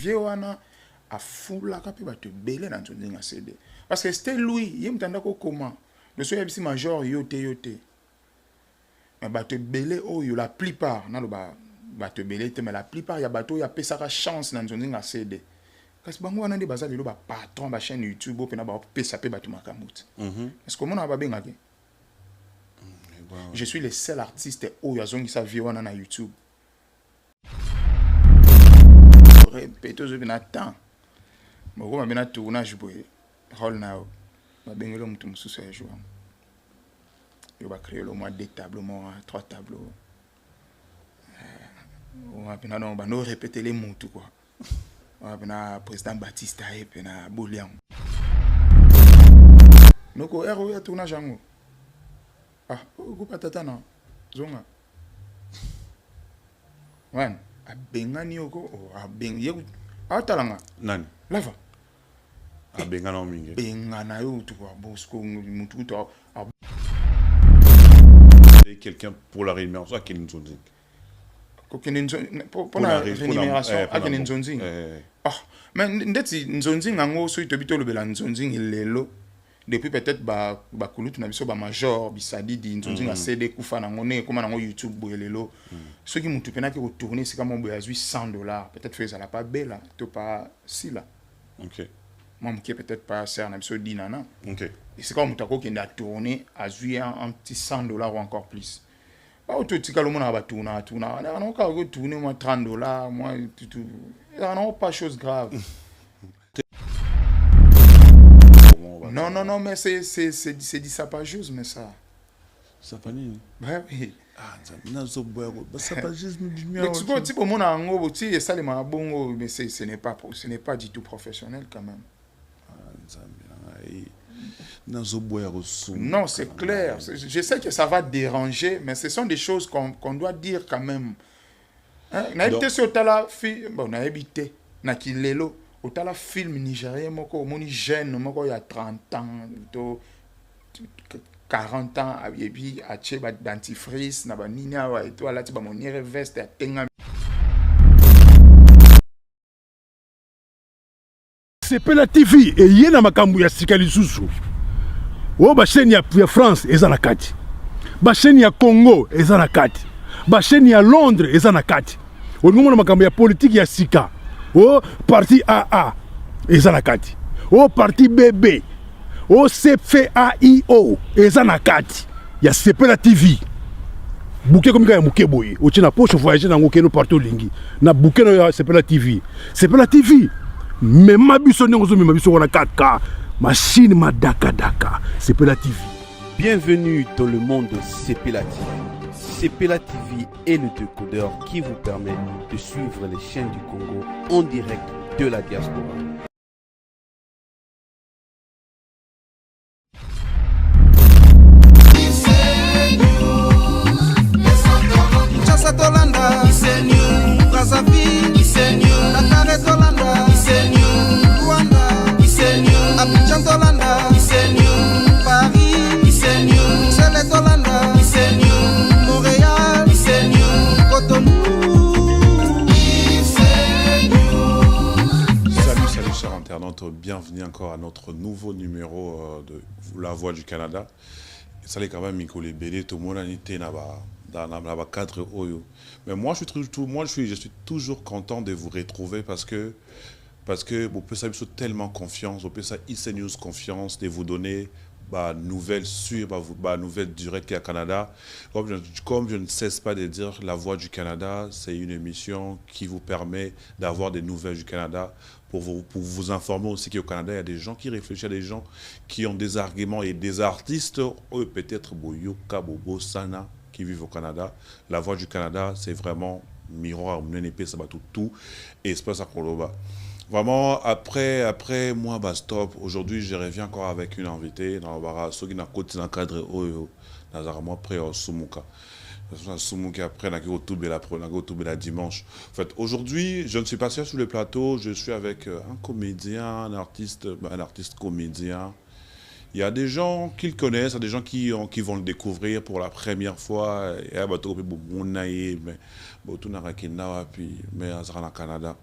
vieux wana a foula ka pe ba te belé dans ton dinga CD parce que c'était lui yem tanda ko comment le soya bisi major yote mais ba te belé oh yo la plupart na lo ba te belé te mais la plupart ya bato ya pesa ka chance dans ton dinga CD kasi bango wana ndi bazali lo ba patron ba chaîne YouTube pe na ba pesa pe ba tu makamuti est-ce que mona ba benga ke je suis le seul artiste où il y a sa vie na YouTube. Répétez je viens temps. Moi je viens tournage boy. Hall now. Ma bengelo mutu mususu ya jouer. Je vais créer le moins 2 tableaux, moins 3 tableaux. On va bien non no répéter les mots tout quoi. On va bien président Baptiste et puis na Bolian. Noko héros ya tournage ango. Ah, go patata na zonga. Wan, a bengani oko o a beng ye atalanga. Nani? Lava. A bengana mingi. Bengana yo tu quoi bosco mutu to. Quelqu'un pour la rémunération à quel nzonzi. Pour la rémunération à quel nzonzi. Ah, mais ndeti nzonzi ngango so itobito lobela nzonzi lelo. Depuis peut-être ba kulu tu na biso ba major bisadi di nzonzi na CD kufa na ngone comme na YouTube boelelo ceux qui mutu pena ki retourner c'est comme boya $100 peut-être fait ça la pas belle to pas si là OK moi qui peut-être pas ça na biso di nana OK et c'est comme mutako qui nda tourner à un petit $100 ou encore plus pas auto tika lo mona ba tourner na on ka retourner moi $30 moi tout non pas chose grave. Non, mais c'est dit ça pas juste, mais ça. Ça pas ni. Bah oui. Ah, ça pas juste. Mais tu vois, type mon ango, tu ça les bon, mais ce n'est pas du tout professionnel quand même. Non, c'est clair. Je sais que ça va déranger, mais ce sont des choses qu'on doit dire quand même. On a habité sur Tala, on a habité, na Kilelo. Au film nigérien, moko moni jeune, moko il y a 30 ans, 40 ans, et puis à Tchèba dentifrice, na ba nina wa et toi là tu vas monir veste à tenga. Sepela TV et yena makambu ya sikali susu. O ba chaîne ya France eza na kati. Ba chaîne ya Congo eza na kati. Ba chaîne ya Londres eza na kati. O ngomona makambu ya politique ya sika. Oh parti AA ezanakati oh parti BB oh CFAIO ezanakati ya Sepela TV bouquet comme ya muke boye o tina poche voyager na ngokeno partout lingi na bouquet no ya Sepela TV même mabiso nyozo même mabiso wana 4K machine madaka Sepela TV. Bienvenue dans le monde de Sepela TV. Sepela TV est le décodeur qui vous permet de suivre les chaînes du Congo en direct de la diaspora. Bienvenue encore à notre nouveau numéro de La Voix du Canada. Ça les quand même Mikole Bélé, tout le monde a été dans le cadre Oyo. Mais moi je suis toujours content de vous retrouver parce que vous pouvez savoir tellement confiance, vous pouvez savoir News confiance de vous donner nouvelles sur nouvelles directes au Canada. Comme je ne cesse pas de dire, La Voix du Canada, c'est une émission qui vous permet d'avoir des nouvelles du Canada. Pour vous informer aussi qu'au Canada, il y a des gens qui réfléchissent, il y a des gens qui ont des arguments et des artistes, peut-être Boyoka, Bobo, Sana, qui vivent au Canada. La Voix du Canada, c'est vraiment miroir, tout, et c'est pas ça qu'on le bat. Vraiment, après moi, stop. Aujourd'hui, je reviens encore avec une invitée dans le bar, ceux qui n'ont pas dans le cadre, dans près au Sumuka. Après, on a la dimanche. En fait, aujourd'hui, je ne suis pas seul sur le plateau. Je suis avec un comédien, un artiste comédien. Il y a des gens qui le connaissent, il y a des gens qui vont le découvrir pour la première fois. Et à Canada.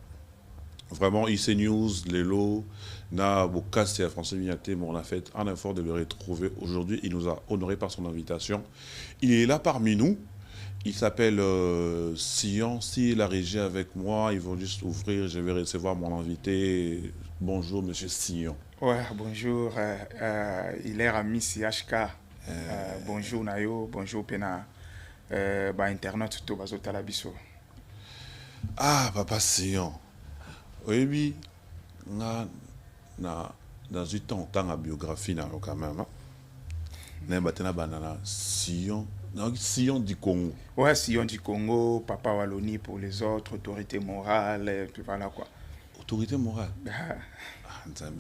Vraiment, IC News, Lelo, na Bokassi à François Vignaté, on a fait un effort de le retrouver aujourd'hui. Il nous a honoré par son invitation. Il est là parmi nous. Il s'appelle Sion. S'il a régi avec moi, ils vont juste ouvrir. Je vais recevoir mon invité. Bonjour, monsieur Sion. Ouais, bonjour. Il est ami CHK. Bonjour Nayo, bonjour Pena. Internet tout bazo talabiso. Ah, papa Sion. Oui, na dans du temps la biographie na quand même. Na batena banana Sion. Sion du Congo. Ouais, Sion du Congo, Papa Wallonie pour les autres, autorité morale, et puis voilà quoi. Autorité morale.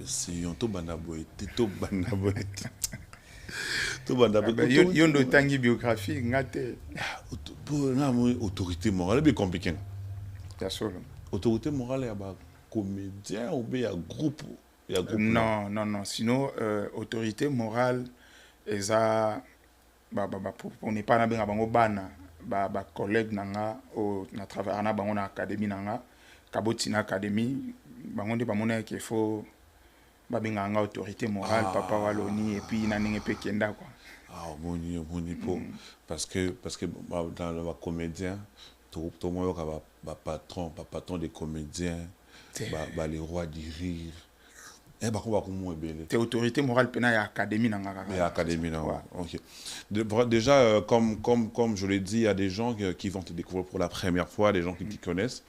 Sion, to bandaboy, to bandaboy. Yondo tangi biographie, ngate. Autorité morale, c'est compliqué. Autorité morale, il y a comédien ou bien groupe. Non. Sinon, autorité morale, eza pour ne pas na bango bana ba collègue nanga au na travailler na bango na académie nanga kabotina académie bango nde bamona qu'il faut ba benga autorité morale Papa Wallonie et puis na ninge pe kenda quoi. Moni po parce que dans le comédien tout le monde ba patron des comédiens les rois du rire. T'es autorité morale pena ya académie nanga. Académie nanga. OK. Déjà comme je l'ai dit, il y a des gens qui vont te découvrir pour la première fois, des gens qui te connaissent.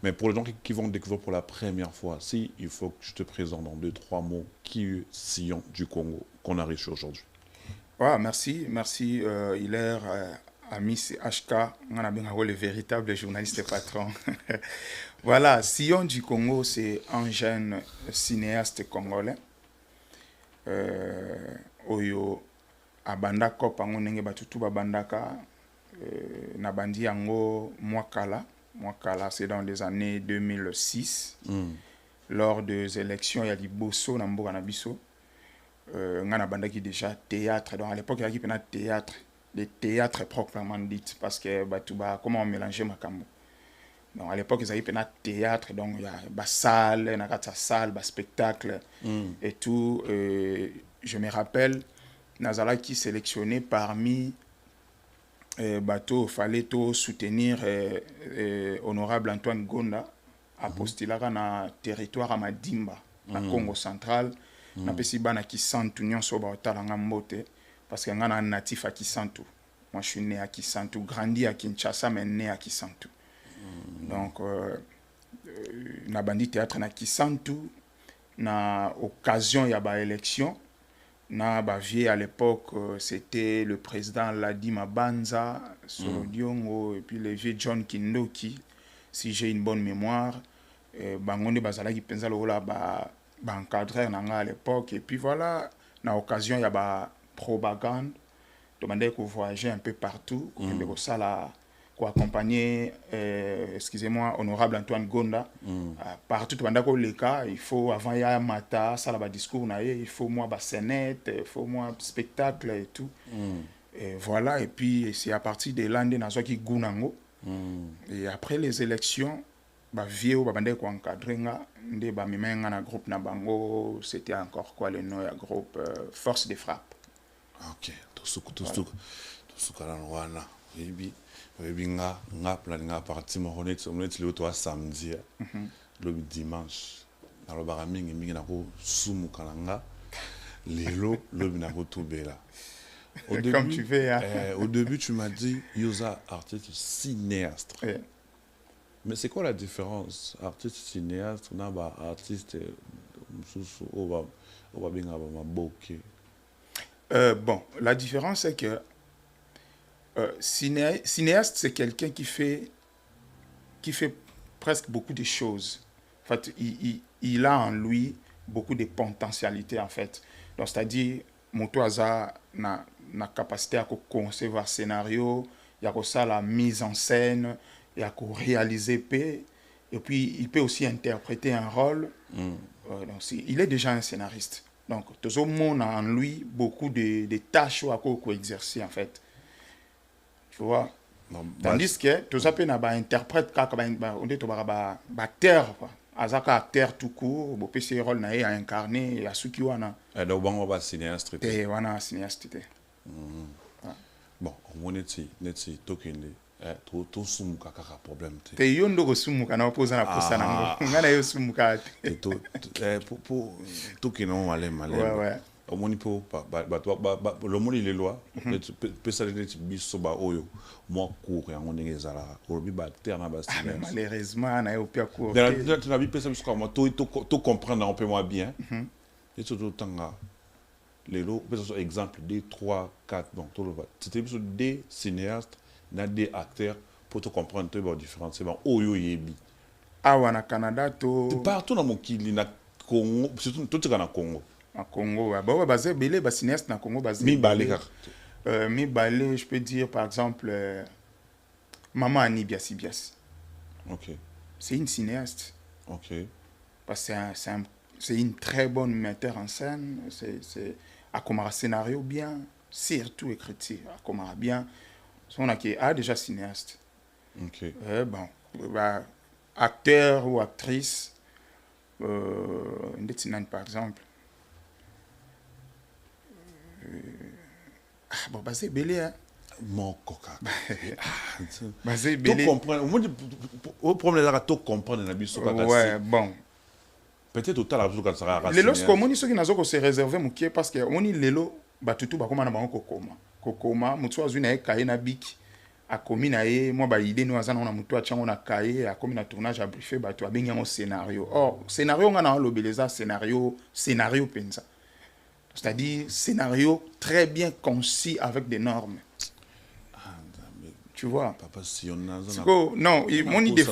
Mais pour les gens qui vont te découvrir pour la première fois, il faut que je te présente en 2-3 mots qui est Sion du Congo qu'on a reçu aujourd'hui. Ouais, merci Hilaire ami CHK, on a bien le véritable journaliste et patron. Voilà, Sion du Congo, c'est un jeune cinéaste congolais. Oyo abandaka pango nenge batutu babandaka na bandi yango Mwakala, c'est dans les années 2006. Lors des élections, il y a Liboso na mboka na biso. Ngana bandaki déjà théâtre. Donc à l'époque, il y avait un théâtre, des théâtres proprement dit, parce que comment on mélangeait Makambo. Donc à l'époque, ils avaient un théâtre, donc il y a une salle, un spectacle et tout. Je me rappelle, Nazala qui sélectionné parmi bateau, fallait tout soutenir honorable Antoine Gonda à postuler dans le territoire à Madimba, dans le Congo central. Na pesi bana Kisantu nyonso ba otalanga mbote parce que ngana natif à Kisantu. Moi je suis né à Kisantu, grandi à Kinshasa mais né à Kisantu. Donc na bandi théâtre na Kisantu na occasion ya ba élection na ba vie à l'époque c'était le président Ladi Mabanza Solodiongo et puis le vieux John Kindoki si j'ai une bonne mémoire bangonde bazala ki penza lola ba encadreur à l'époque et puis voilà na occasion il y a ba propagande demandé qu'on voyager un peu partout pour ça là pour accompagner excusez-moi honorable Antoine Gonda partout pendant que le cas il faut avant il y a mata ça là ba discours na il faut moi ba scénette il faut moi spectacle et tout et voilà et puis c'est à partir de l'année na qui gunango et après les élections ba vieux ba bandé ko encadrer nga ndé ba mimenga na groupe na bango c'était encore quoi le nom ya groupe force de frappe. OK tout ce kala wana bibi nga plan nga parti mo honnête le to samedi le dimanche na lo ba mingi na ko sumu kalanga lelo le na ko tubela. Comme tu veux hein. Au début tu m'as dit Yosa artiste cinéaste. Mais c'est quoi la différence artiste cinéaste na ba artiste bon la différence c'est que cinéaste c'est quelqu'un qui fait presque beaucoup de choses. En fait il a en lui beaucoup de potentialités en fait. Donc c'est-à-dire moto aza na capacité à concevoir scénario, il y a ça la mise en scène, il y a qu'à réaliser et puis il peut aussi interpréter un rôle. Donc il est déjà un scénariste. Donc tout le monde a en lui beaucoup de tâches à exercer en fait. Tu vois. Tandis que tout ça peut na ba interprète on dit to ba terre quoi. azaka acteur tout court bo pesi rôle na ye a incarné ya suki wana donc bango ba cinéaste te wana cinéaste te bon on neti tokende to sumuka kaka problème te yo ndoko sumuka na opoza na posa nango ngana yo sumuka te pour tokende on malé ouais au moni po le moni les lois peut ça neti biso ba oyo moi court ya ngondenge zala olobi ba terre na ba cinéaste malheureusement na yo pia court tu na bi pesa biso comme to comprendre on peut moi bien et tout tanga les lots peut être exemple 2 3 4 bon tout le va c'était biso des cinéastes na des acteurs pour te comprendre tout bon différence c'est bon oyo yebi awa na Canada to partout dans mon kili na Congo surtout tout na Congo à Congo ba basé belé ba cinéaste na Congo basé mi balé mi balé je peux dire par exemple Maman Annie Biasi. OK. C'est une cinéaste. OK. Parce que c'est une très bonne metteur en scène, c'est à comme un scénario bien, surtout écriture, à comme un bien. On a déjà cinéaste. OK. Bon, acteur ou actrice par exemple. Bon, bah c'est belé hein. Mon coca. Bah c'est belé. Tu comprends au problème là tu comprends na biso kaka. Ouais, bon. Peut-être au tal quand ça va. Les lorsque on ceux qui n'ont se réserver mukie parce que on y lelo batutu ba koma na bango kokoma mutu azwi na kaye na biki akomi na ye moi ba idée no azana na mutu achango na kaye akomi na tournage a briefer batu abengi ngo scénario. Or scénario ngana lobeleza scénario penza. C'est-à-dire scénario très bien concis avec des normes. Tu vois? Papa si on a non, mon idée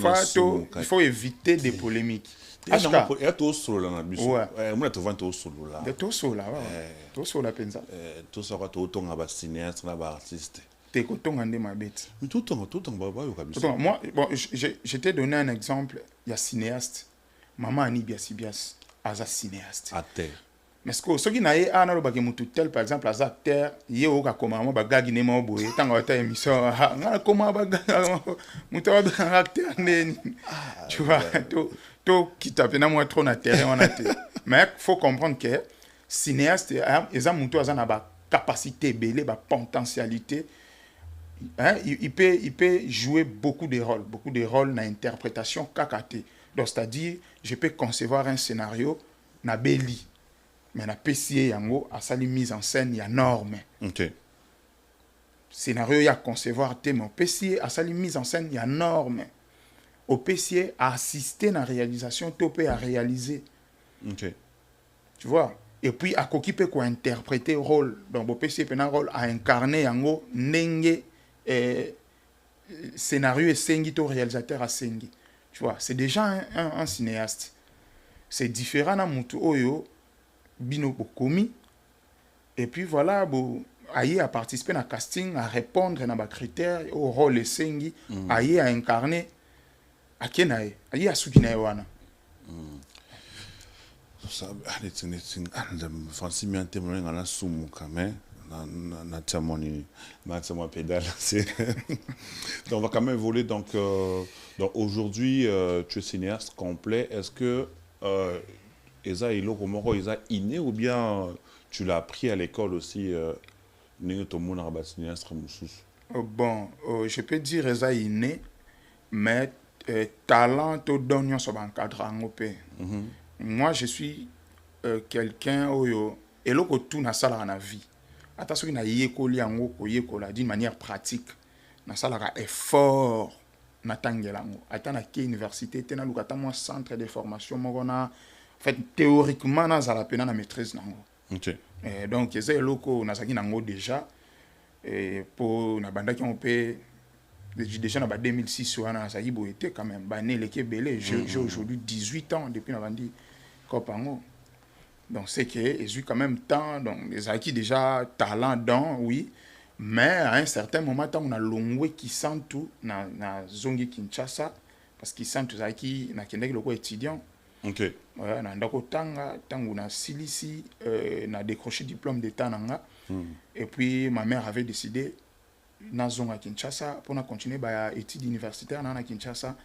il faut éviter des polémiques. Il y a tout solo là na biso. Moi tu vends tout solo là. De tout solo là, tout solo là penza. Tout ça tout tonga ba cinéaste na ba artiste. T'es tonga ndé ma bête. Mais tout tonga ba yo kabisa. Moi bon, je t'ai donné un exemple, il y a cinéaste. Maman Annie Biasi as cinéaste. À terre. Mais ce que ceux qui n'aient ana lo bagé mutu tel par exemple as acteur, yé o ka koma mo bagagi ne mo boye tanga ta émission ngana koma baga mutu ba acteur né. Tu vois to qui tape na moi trop na terrain on a été. Mais faut comprendre que cinéaste ils ont mutu azana ba capacité belé ba potentialité. Hein, il peut jouer beaucoup de rôles na interprétation kakate. Donc c'est-à-dire je peux concevoir un scénario na beli. Mais na PCA yango a sali mise en scène ya norme. OK. Scénario ya concevoir thème PCA a sali mise en scène ya norme. Au PCA a assisté na réalisation topé à réaliser. OK. Tu vois? Et puis a s'occuper quoi interpréter rôle. Donc au PCA pena rôle a incarner yango ndenge scénario et sengi to réalisateur a sengi. Tu vois? C'est déjà un cinéaste. C'est différent na mutu oyo bino bokomi et puis voilà bo aye à participer na casting à répondre na ba critères au rôle et sengi aye à incarner akenae aye a sukina wana ça allez Francis mi témoin ngana sumu quand même na tsamoni ma tsamo pédale c'est donc on va quand même voler donc aujourd'hui tu es cinéaste complet. Est-ce que Eza ilo komoko eza inné ou bien tu l'as appris à l'école aussi ni to mona ba cinéaste mususu? Bon, je peux dire eza inné mais talent to donnion so ban cadre ngopé. Moi je suis quelqu'un oyo eloko tout na sala na vie. Ata soki na yekoli yango ko yekola d'une manière pratique. Na sala ka effort na tangelango. Ata na ke université te na lukata mo centre de formation mokona. En fait, théoriquement, on a la maîtrise. OK. Donc, c'est le loko on a déjà. Et pour la bande qui on peut déjà en 2006 on a été quand même bané les Kébélé. J'ai aujourd'hui 18 ans depuis la bande Kopango. Donc c'est que ils ont quand même temps donc les acquis déjà talent dans oui, mais à un certain moment on a longwe qui sent tout na zongi Kinshasa parce qu'ils sentent tout acquis na kendeki loko étudiant. OK. Ouais, na ndako tanga tangu na silisi na décroché diplôme d'état nanga. Et puis ma mère avait décidé na zonga Kinshasa pour na continuer ba études universitaires na Kinshasa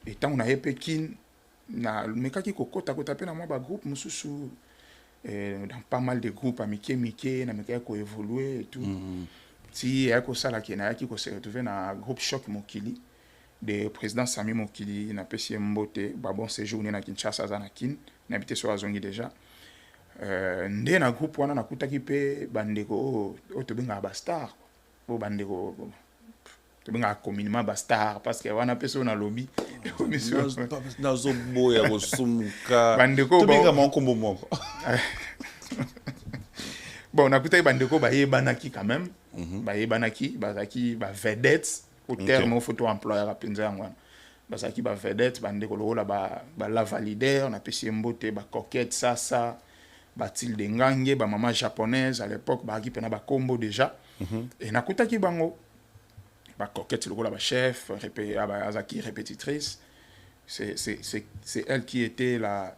et tangu na Pékin na mekaki kokota pe na moi ba groupe mususu dans pas mal de groupes à Mickey na mekaki ko évoluer et tout si yako sala ki na yaki ko se retrouver na groupe Choc Mokili de président Sami Mokili na pesi mbote ba bon séjour na Kinshasa za na kin na habité sur azongi déjà nde na groupe wana nakutaki pe bandeko o to benga ba star bo bandeko to benga communément ba star parce que wana peso na lobby commission na zo boya ko sumuka bandeko to benga mon kombo moko bon nakutaki bandeko ba yebanaki quand même ba yebanaki bazaki ba vedettes au terme photo employeur a penza ngwana bazaki ba vedettes bandeko lola ba la validaire na pesi mbote ba coquette sasa Batil de Ngange, ba maman japonaise à l'époque, ba pena ba combo déjà. Et nakutaki bango ba coquette le ba chef, Azaki répétitrice. C'est elle qui était la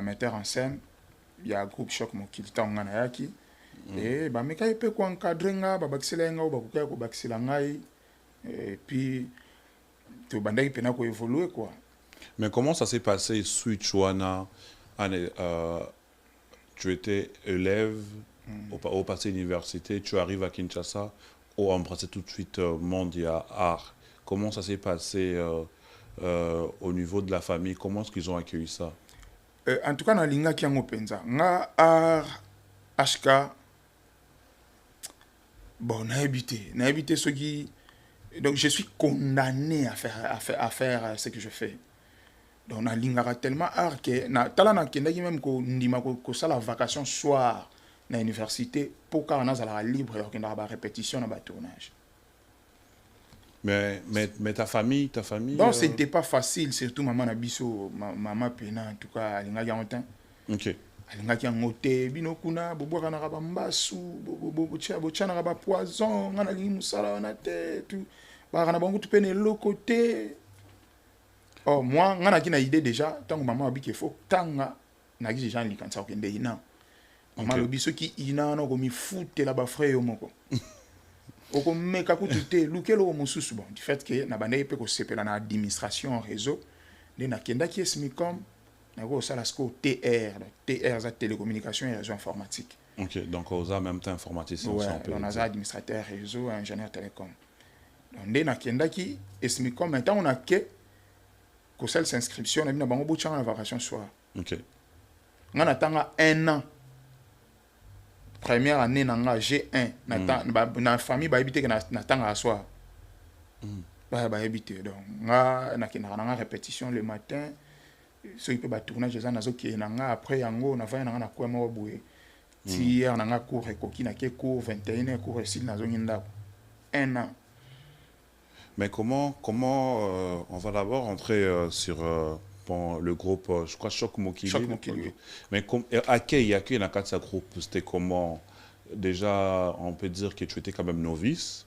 metteur en scène. Il y a un groupe Choc Mokili tangana yaki. Et ba meka pe ko encadrer nga ba bakisela nga ba kuka ko bakisela ngai. Et puis to bandaki pena ko évoluer quoi. Mais comment ça s'est passé switch wana tu étais élève au passé université, tu arrives à Kinshasa, ou embrasser tout de suite monde et art. Comment ça s'est passé au niveau de la famille? Comment est-ce qu'ils ont accueilli ça? En tout cas, na linga ki yango penza. Nga art HK bon, na habité ce qui donc je suis condamné à faire ce que je fais. Donc na lingaka tellement art que na tala na kendaki même ko ndima ko sala vacation soir na université pour car na la libre et na ba répétition na ba tournage. Mais ta famille bon c'était pas facile surtout maman na biso maman pena en tout cas alinga yangotin. OK. Alinga yangote bino kuna boboka na ba mbasu bocha na ba poison ngana lingi musala na te tout ba kana bango tupene lokote. Oh, moi, on a une idée déjà, tant que maman a dit qu'il faut, tant que n'a dit gens qui quand ça okende ina. Maman le biso qui ina no komi foute là-bas frère moko. Oko meka kutute lukelo mususu bon, du fait que na bande pe ko sepela na administration réseau, ne na kenda qui SMICOM, na go sala sko TR za télécommunication et réseau informatique. OK, donc on a même temps informaticien ouais, on a administrateur réseau, ingénieur télécom. Donc na kenda qui SMICOM maintenant on a que pour celle s'inscription, on a mis dans la vacation soir. OK. On attend 1 an. Première année, on a G1. Dans la famille, on a habité à soir. On a habité. Donc, on a répétition le matin. Ceux qui peuvent tourner, après, on a fait un cours. Si on a cours, on a cours 21 cours, un an. Mais comment on va d'abord entrer sur le groupe, je crois, Choc Mokili. Choc Mokili. Mais accueil dans ce groupe, c'était comment? Déjà, on peut dire que tu étais quand même novice.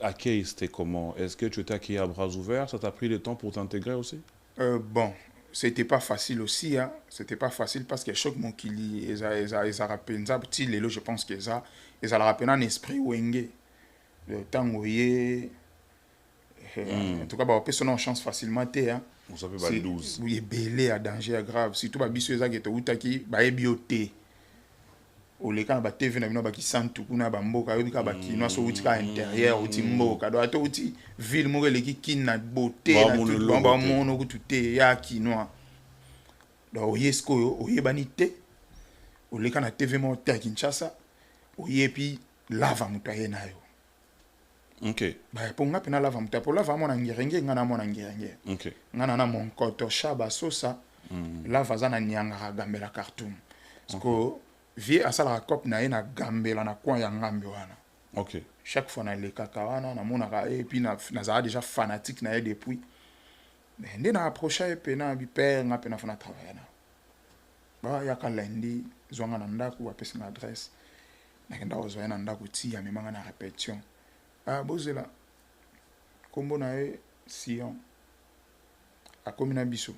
Accueil, c'était comment? Est-ce que tu étais accueilli à bras ouverts? Ça t'a pris le temps pour t'intégrer aussi? Bon, c'était pas facile aussi. Hein. C'était pas facile parce que Choc Mokili, ils ont rappelé, je pense qu'ils ont rappelé un esprit wenge. Le temps où il en tout cas, on peut se donner chance facilement. Vous savez, bah, 12. Oui, belé à danger grave. Surtout, bah, biso eza geto utaki, bah, bioté. Au les cas, bah, TV na bino bah, qui sent tout kuna bah, mboka, yobi ka bah, qui noa so uti ka intérieur, uti mboka. Donc, ato uti ville mo le ki kin na beauté, na tout, bah, mono ku tuté ya ki noa. Donc, yesko yo, oye banité. Au les cas na TV mo te Kinshasa, oye puis lava mutaye na yo. OK. Bah pour nga pena lava mutaye, pour lava mo na ngirenge ngana mo na ngirenge. OK. Ngana na mon koto shaba sosa. Lava za na nyanga gambela cartoon. Parce que vie asala cop na ina gambela na coin ya ngambe wana. OK. Chaque fois na le kakawana na mona ka et puis na za déjà fanatique na depuis. Mais ndé na approcher pena bi père nga pena fana travailler na. Ba ya ka lundi zonga na ndaku apesi na adresse. Na kenda ozoya na ndaku ti ya memanga na répétition. Ah bozela. Kombo na e Sion. A komina biso.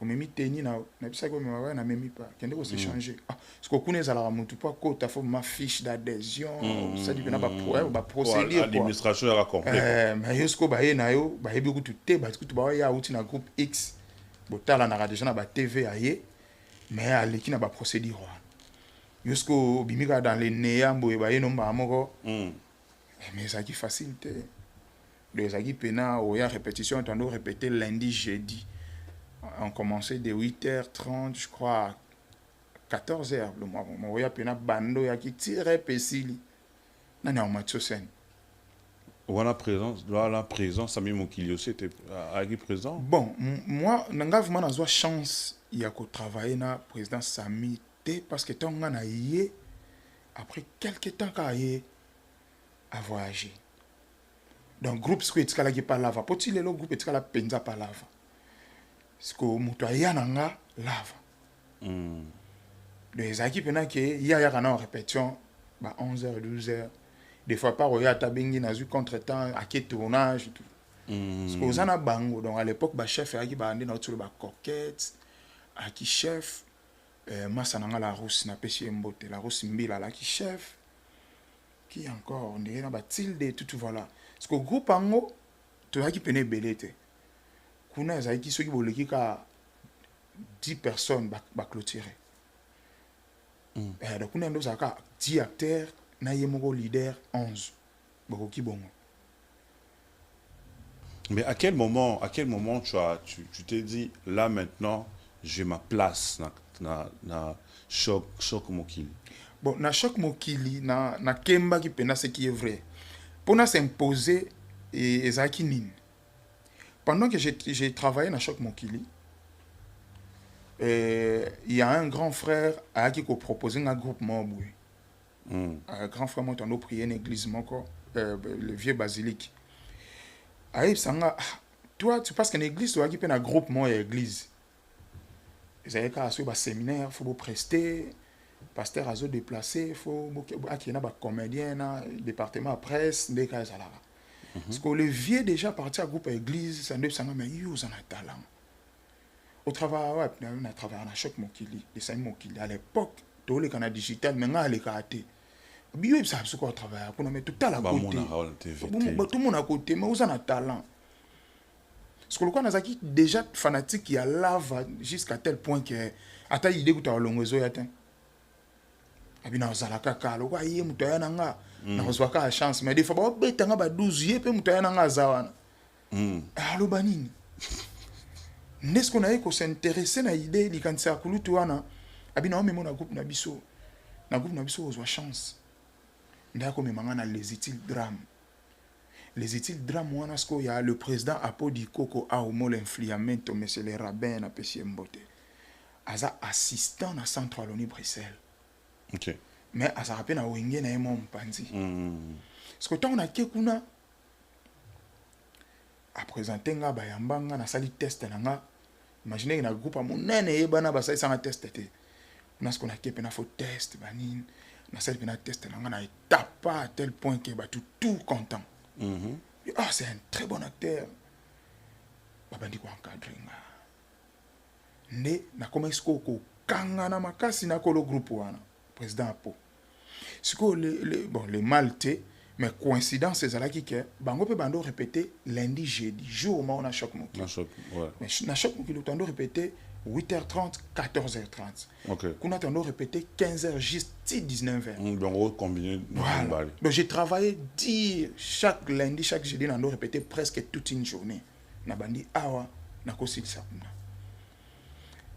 omemi teni na bisaki omema kaka na memi pa kende koséchange parce que kuna ezalaka motu mpo akota fo ma fiche d'adhésion osali mpena baprocédure administration yaka complet mais yo sikoyo baye na yo bayebi kutu te bati kutu bawaya auti na groupe x botalanaka déjà na batv aye mais aleki na baprocédure wana yo sikoyo obimi kaka dans le neya mboye baye nombaka moko mais ezalaki facile te donc ezalaki mpena oya répétition tando répéter lundi jeudi. On commençait de 8h30, je crois, à 14h. Il y a un bando qui tirait Pessili. Non, non, match scène. La présence, Sami Mokili aussi était présent. Bon, moi, je n'ai vraiment pas chance de travailler dans la présidence Sami parce que tant que après quelques temps qu'il a voyagé. Donc, le groupe qui pas lava. Pour le groupe qui penza pas lava. Parce que mutu ayananga lava. Donc les équipes pendant que ya kana en répétition ba 11h 12h des fois pas roya tabengi na zu contretemps à qui tournage tout. Parce que osana bango donc à l'époque ba chef ya ki ba andi na otulu ba coquette à qui chef masananga la rousse na pesi mbote la rousse mbila la qui chef qui encore on dirait na ba tilde tout voilà. Parce que groupe ango to ya ki pene belete. Kuna ezalaki soki boleki ka 10 personnes ba clôturer. Donc kuna ndo zaka 10 acteurs na ye moko leader 11. Bokoki bongo. Mais à quel moment tu t'es dit là maintenant j'ai ma place na choc Mokili. Bon na choc Mokili na kemba ki pena ce qui est vrai. Pour na s'imposer et ezalaki nini. Pendant que j'ai travaillé dans Choc Mokili, il y a un grand frère qui a proposé un groupe membre. Un grand frère m'a prié une église, le vieux basilique. Toi, tu penses qu'une église, tu as un groupe membre et église. Ils avaient qu'à un séminaire, il faut prester, pasteur a déplacé, il faut qu'il y ait un comédien, département presse, des cas. Parce que le vieux déjà parti à groupe église, ça ne peut pas mais il a un talent. Au travail, on a travaillé à Choc Mokili, les 5 Mokili. À l'époque, tout le canal digital, mais on a les caractères. Il y a ce qu'on travaille, on a mis tout à la côté. Tout le monde à côté, mais on a un talent. Parce que le on a déjà fanatique qui a lave jusqu'à tel point que, à ta idée que tu as le long réseau, abina ozalaka kala kwa ye mutu yana nga na kozwaka chance mais des fois ba betanga ba 12 ye pe mutu yana nga zawana alo banini nesko na eko s'intéresser na idée likanisa kulutu wana abina o memo na groupe na biso ozwa chance ndako memanga na les utiles drame wana sko ya le président Apodi Koko a homo l'infliamento monsieur le rabbin na pesi mbote aza assistant na centre à l'ONU Bruxelles. Okay. Mais à ça rappelle na wenge na emo mpanzi. Parce que tant on a kekuna à présenter nga bayambanga na sali test na nga. Imaginez na groupe a monene yebana ba sali sanga test té. On a ce qu'on a kepe na faux test banin. Na sali pena test na nga na étape à tel point que ba tout content. Ah c'est un très bon acteur. Babandi ko encadrer nga. Ne na comment est-ce ko kanga na makasi na ko le groupe wana. Président Apo. Ce que les Maltais, mais coïncidence, c'est là qui bango peut bando répéter lundi, jeudi, jour où on a Choc Mokili. Mais na Choc Mokili, on doit répéter 8h30, 14h30. Ok. On a tendance répéter 15h, juste 19h. Donc, on combine. Voilà. Donc, j'ai travaillé chaque lundi, chaque jeudi, on doit répéter presque toute une journée. Na bandi awa, na kosil sapuna.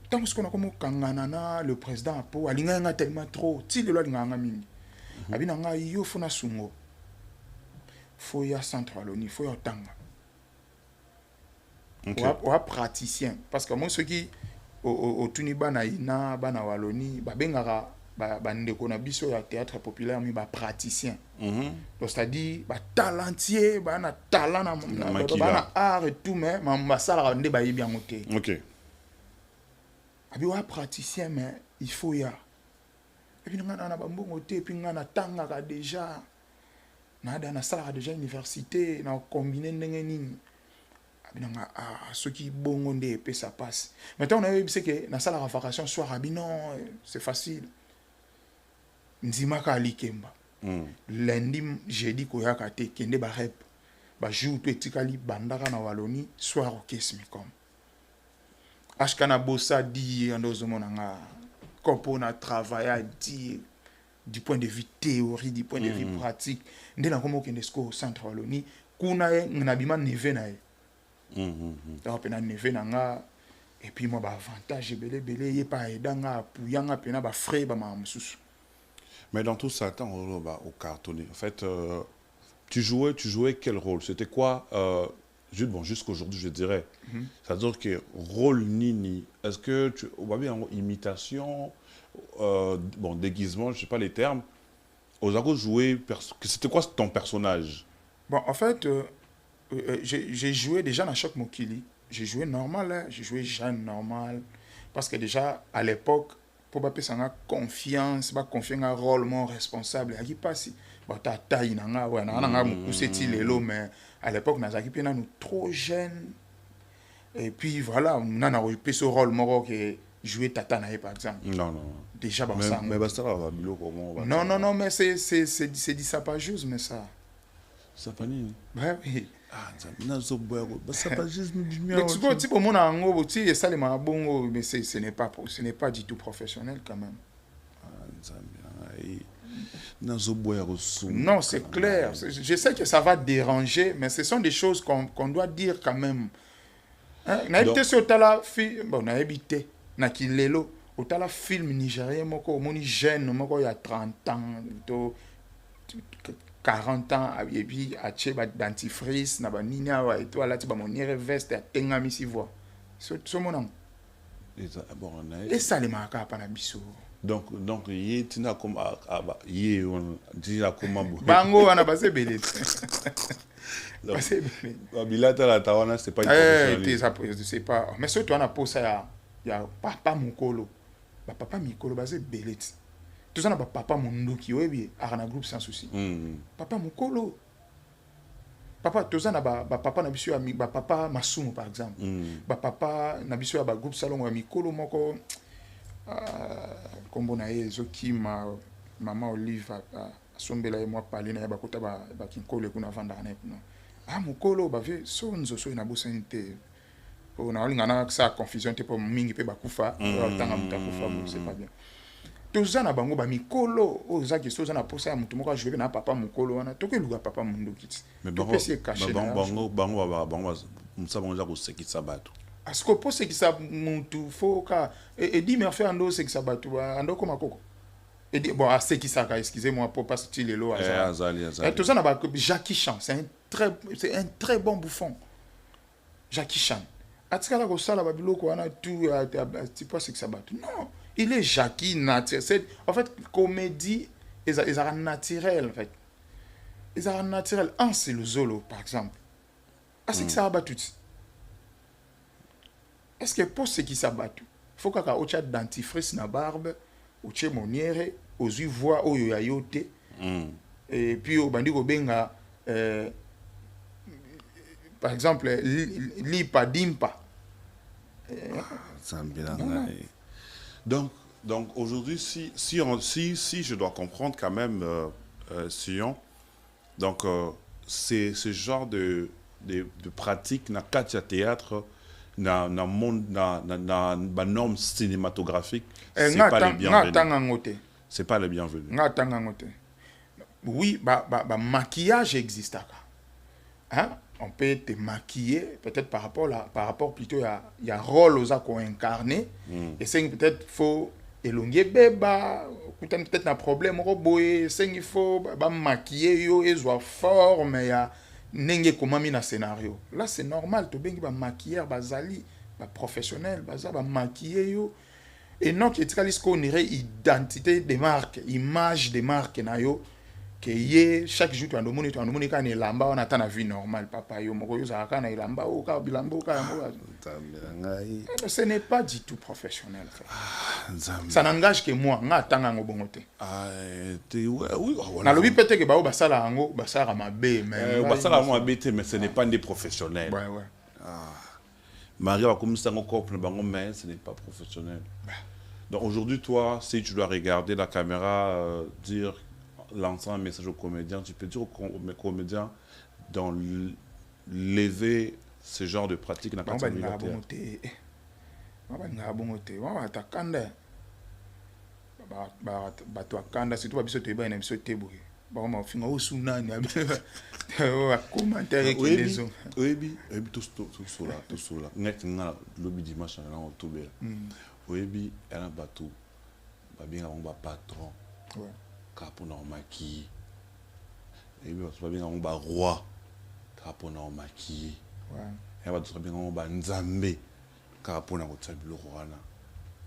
Tant que nous avons le président Apo, il a tellement trop, il y a mingi. Abinanga yo fona sungo. Faut y a centre à l'ONU, il faut y a tanga. Ou a praticien parce que moi ceux qui au Tuniba na ina bana waloni ba bengara ba ndeko na biso ya théâtre populaire mi ba praticien. Donc c'est-à-dire ba talentier, ba na talent na art et tout mais ma sala ndé ba yebi ngote. OK. Abi wa praticien mais il faut y a. Et puis ngana na bambongo te puis ngana tanga ka déjà na sala déjà université na combiner ndenge nini. binanga ceux qui bongo nde pe ça passe maintenant on a vu c'est que na sala vacation soir abi non c'est facile nzimaka alikemba lundi jeudi koyaka te kende ba rep ba jour to etikali bandaka na Wallonie soir au Kesmicom ashkana bossa di andozomona nga kopo na travailler à dire du point de vue théorie du point de vue pratique nde na komo kende sko centre Wallonie kuna na bima neve na donc pena neve na nga et puis moi ba avantage belé ye pa edanga puyanga pena ba frais ba mamsusu. Mais dans tout ça, attends, au cartonné. En fait, tu jouais quel rôle? C'était quoi jusqu'aujourd'hui, je dirais. C'est-à-dire que rôle nini. Est-ce que tu as bien imitation, déguisement, je ne sais pas les termes. Aux Agos joué, c'était quoi ton personnage? Bon, en fait, j'ai joué déjà dans chaque Mokili. J'ai joué normal, hein? J'ai joué jeune normal. Parce que déjà, à l'époque, pour pas faire confiance, pas confier un rôle mon responsable. Il y a pas si, bah ta taille nanga, ouais, nanga poussé tilelo, mais à l'époque nous avions pas nous trop jeunes. Et puis voilà, on a eu ce rôle mon que jouer tata nae par exemple. Non. Déjà bah mais, ça. Mais bah ça va bilo comment. Non, mais c'est dit ça pas juste, mais ça. Ça pas ni. Ouais, oui. Ah, ça pas juste mais tu vois, tu peux mon ango, tu ça les mabongo, mais ce n'est pas du tout professionnel quand même. Non, c'est clair. Je sais que ça va déranger, mais ce sont des choses qu'on doit dire quand même. Na habité sur tala film, bon na habité na kilelo, au tala film nigérien moko moni jeune moko il y a 30 ans, 40 ans, et puis à Tchèba dentifrice, na ba nini awa et toi là tu vas mon veste à tenga misi voix. Ce mon nom. Et ça les marque pas na biso. Donc yé tina comme yé on dit la comment bango ana basé belé. Basé belé. Bilata la tawana c'est pas c'est pas mais surtout on a posé ya papa mukolo. Ba papa mikolo basé belé. Tout ça na ba papa munduki oyebi arana groupe sans souci. Papa mukolo. Papa tout ça na ba papa na biso ba papa masumu par exemple. Ba papa na biso ba groupe salon ya mikolo moko comme on a ezoki maman Olive sombela et moi parler na ba kota ba kinkolo kuna vanda na kuna mukolo ba ve sonzo so na bosente on a lingana ça confusion te pour mingi pe ba kufa tanga mutakufa c'est pas bien toza na bango ba mikolo ozaki soza na posa ya mutu moko jouer na papa mukolo wana tokeluka papa munduki mais bango msabonza ko sekisa bato. Est-ce que pour ce qui ça mutu faut ka et dit me faire ando ce qui ça batu ando comme koko et dit bon à ce qui ça excusez-moi pour pas style le azali et tout ça na ba Jackie Chan c'est un très bon bouffon Jackie Chan atikala ko sala ba biloko wana tout tu pas ce qui ça batu non il est Jackie naturel en fait comédie ils are naturel en fait ils are naturel en c'est le Zolo par exemple à ce qui ça batu. Est-ce que pour ce qui s'abattu, il faut que tu aies dentifrice na barbe, ou tu aies moniere, aux yeux voix, ou yoyote, et puis au bandi benga, par exemple, lipa dimpa. Donc aujourd'hui, si je dois comprendre quand même, Sion, donc c'est ce genre de pratique na katia théâtre. Na norme cinématographique, c'est pas les bienvenus. C'est pas les bienvenus. Oui, maquillage existe. Hein? On peut te maquiller, peut-être par rapport plutôt il y a rôle aux qu'on incarné. Et c'est peut-être faut élonguer beba, peut-être un problème roboé, c'est il faut maquiller yo et soit fort mais nenge komami na scénario là c'est normal to bengi ba maquilleur bazali ba professionnel baza ba maquiller yo et non que etikali ko nire identité de marque image de marque na yo que ye chaque jour tu andomoni ka ne lamba on attend la vie normale papa yo moko yo za ka na lamba o ka bilambo ka ce n'est pas du tout professionnel ça n'engage que moi nga tanga ngo bongote oui na lobi peut-être que ba basala ngo basala mabe mais basala mabe mais ce n'est pas des professionnels. Ouais Marie va comme ça encore mais ce n'est pas professionnel. Donc aujourd'hui, toi, si tu dois regarder la caméra, lancer un message au comédien, tu peux dire au comédien d'enlever ce genre de pratique dans la oui, elle a un bateau. Bien un patron. Capon en maquillé. Et puis, on va bien un roi. Capon en maquillé. Et on va bien un nzambe. Capon en roi.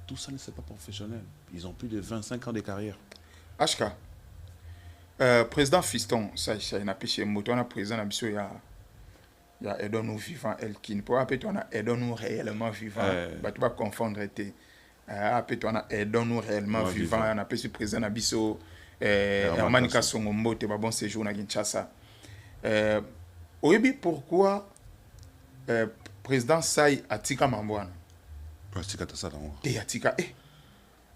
Tout ça ne c'est pas professionnel. Ils ont plus de 25 ans de carrière. HK. Président Fiston, ça il n'a pas chez moi. On a président il y a Edon vivant Elkin. Pour rappeler, on a Edon réellement vivant. Tu vas confondre. Après, on a Edon réellement vivant. On a pas sur président Abisso. Herman Kassongombo, tu vas bon séjour à Kinshasa. Oui, pourquoi président Saï Atika Mambouana? Atika Tassa d'abord. Et Atika,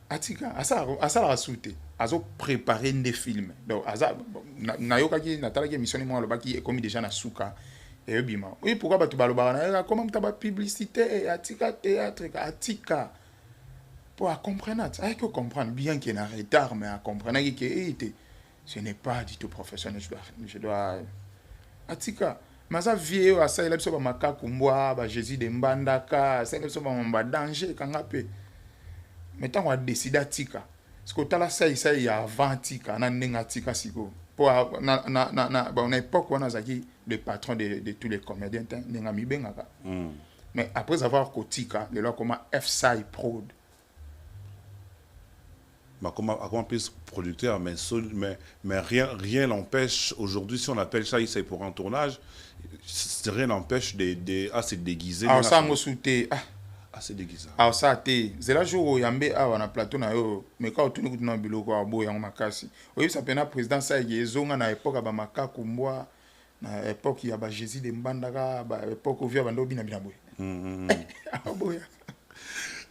Atika, Asa la souté. Azo préparé des films. Donc, Asa, Nayokaki, Natalaki, mission moi le baki est commis déjà na souka. Et bima. Oui, pourquoi tu balobana? Comment tu as publicité? Atika théâtre, Atika. Pour comprendre, il faut comprendre bien qu'il y a un retard, mais à comprendre que ce n'est pas du tout professionnel. Je dois. Atika. Mais ça vieille à ça il est ma kakumboa ba Jésus de mbandaka ça il est ma danger quand on peut mais tant on décide atika parce que tala ça il y a avant tika na nenga tika siko pour na bon époque on a zaki le patron de tous les comédiens nenga mi bengaka mais après avoir kotika le là comment FSI prod comment plus producteur mais rien n'empêche aujourd'hui si on appelle ça c'est pour un tournage rien n'empêche de se déguiser ah ça me souté c'est déguisé ah ça té c'est là jour yambe ah na plateau na yo mais quand tu nous na biloko abo yang makasi oui ça pena président ça yezonga na époque ba makaku mbwa na époque ya ba Jésus de mbandaka ba époque via bando bina boy aboya.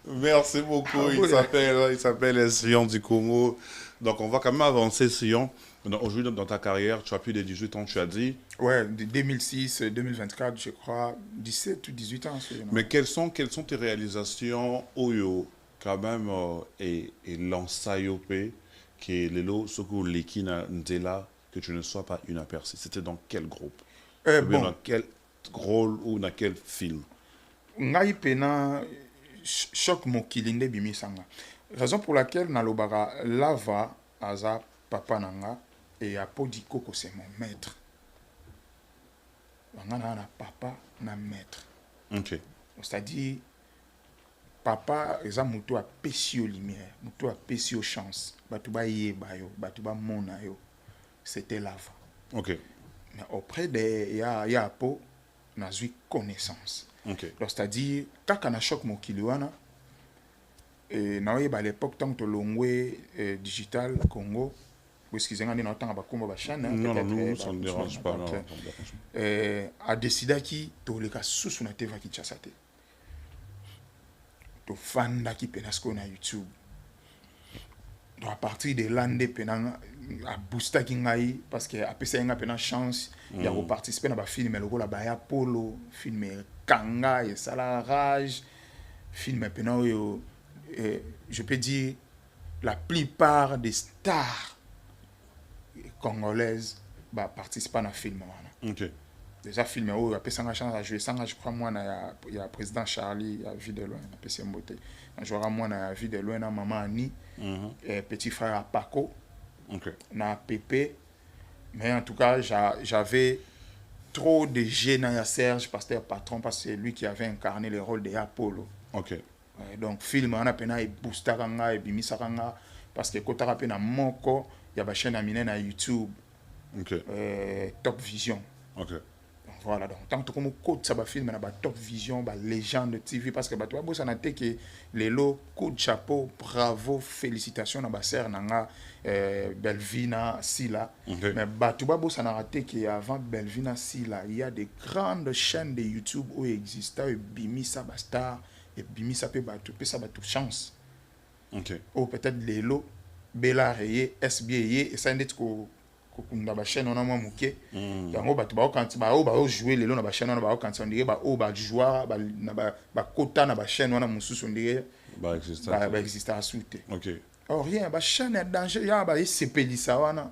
Merci beaucoup. Il s'appelle Sion du Congo. Donc, on va quand même avancer, Sion. Aujourd'hui, dans ta carrière, tu as plus de 18 ans, tu as dit. Ouais, de 2006, 2024, je crois, 17 ou 18 ans. Mais quelles sont tes réalisations, Oyo, quand même, et l'ensayopé, qui est le lot, ce que l'équina Ndela, que tu ne sois pas inaperçu. C'était dans quel groupe? Dans quel rôle ou dans quel film? Ngai pena choc mokili nde bimisanga. Raison pour laquelle nalobaka lava aza papa nanga et apodi koko c'est mon maître. Bangana na papa na maître. OK. C'est-à-dire papa eza mutu a pesio lumière, mutu a pesio chance. Batu ba yeba yo, batu ba mona yo. C'était lava. OK. Mais auprès de ya po nazui connaissance. Okay. Donc, c'est-à-dire, quand on a choc mon kiliwana, et à l'époque, tant que l'ongwe digital Congo, excusez-moi, on a tant à combo chaîne. Non, nous, ça ne dérange pas. A décidé qui, tous les cas, sous son TV qui chassate. To fan qui penasco na YouTube. Donc, à partir de l'année, penang a booster qui ngai parce que après ça, il y a une chance. Il y a participé dans un film, le rôle à Polo, film Kanga et Salarage, film je peux dire la plupart des stars congolaises participent à un film. Okay. Déjà film où après ça chance à jouer ça je crois moi il y a président Charlie il y a vu de loin après c'est beauté je vois moi il y a vu de loin maman Annie et petit frère Paco. Okay. Na Pépé mais en tout cas j'avais trop de gêne à Serge Pasteur Patron parce que c'est lui qui avait incarné le rôle de Apollo. OK. Donc film on a pena et booster kanga et bimisa kanga parce que quand tu pena moko il y a ba chaîne amine na YouTube. OK. Top Vision. OK. Donc Voilà, donc tant que comme code ça va film na ba Top Vision, ba Légende TV parce que ba toi bossa na te que les lots coup de chapeau, bravo, félicitations na ba sœur nanga Belvina Sila. Okay. Mais ba tu bossa na raté que avant Belvina Sila, il y a des grandes chaînes de YouTube où existent et Bimisa ba star et Bimisa pe ba tu ça ba tout chance. OK. Ou peut-être les lots Bella Reye, SBA et ça ndit ko na ba chaîne on a muke yango bato ba kanti ba o ba jouer lelo na ba chaîne on ba kanti on dirait ba o ba jouer ba na ba kota na ba chaîne on a mususu on dirait Bah existe. ba existe à souté. OK. Oh rien ba chaîne est danger ya ba sepelisa wana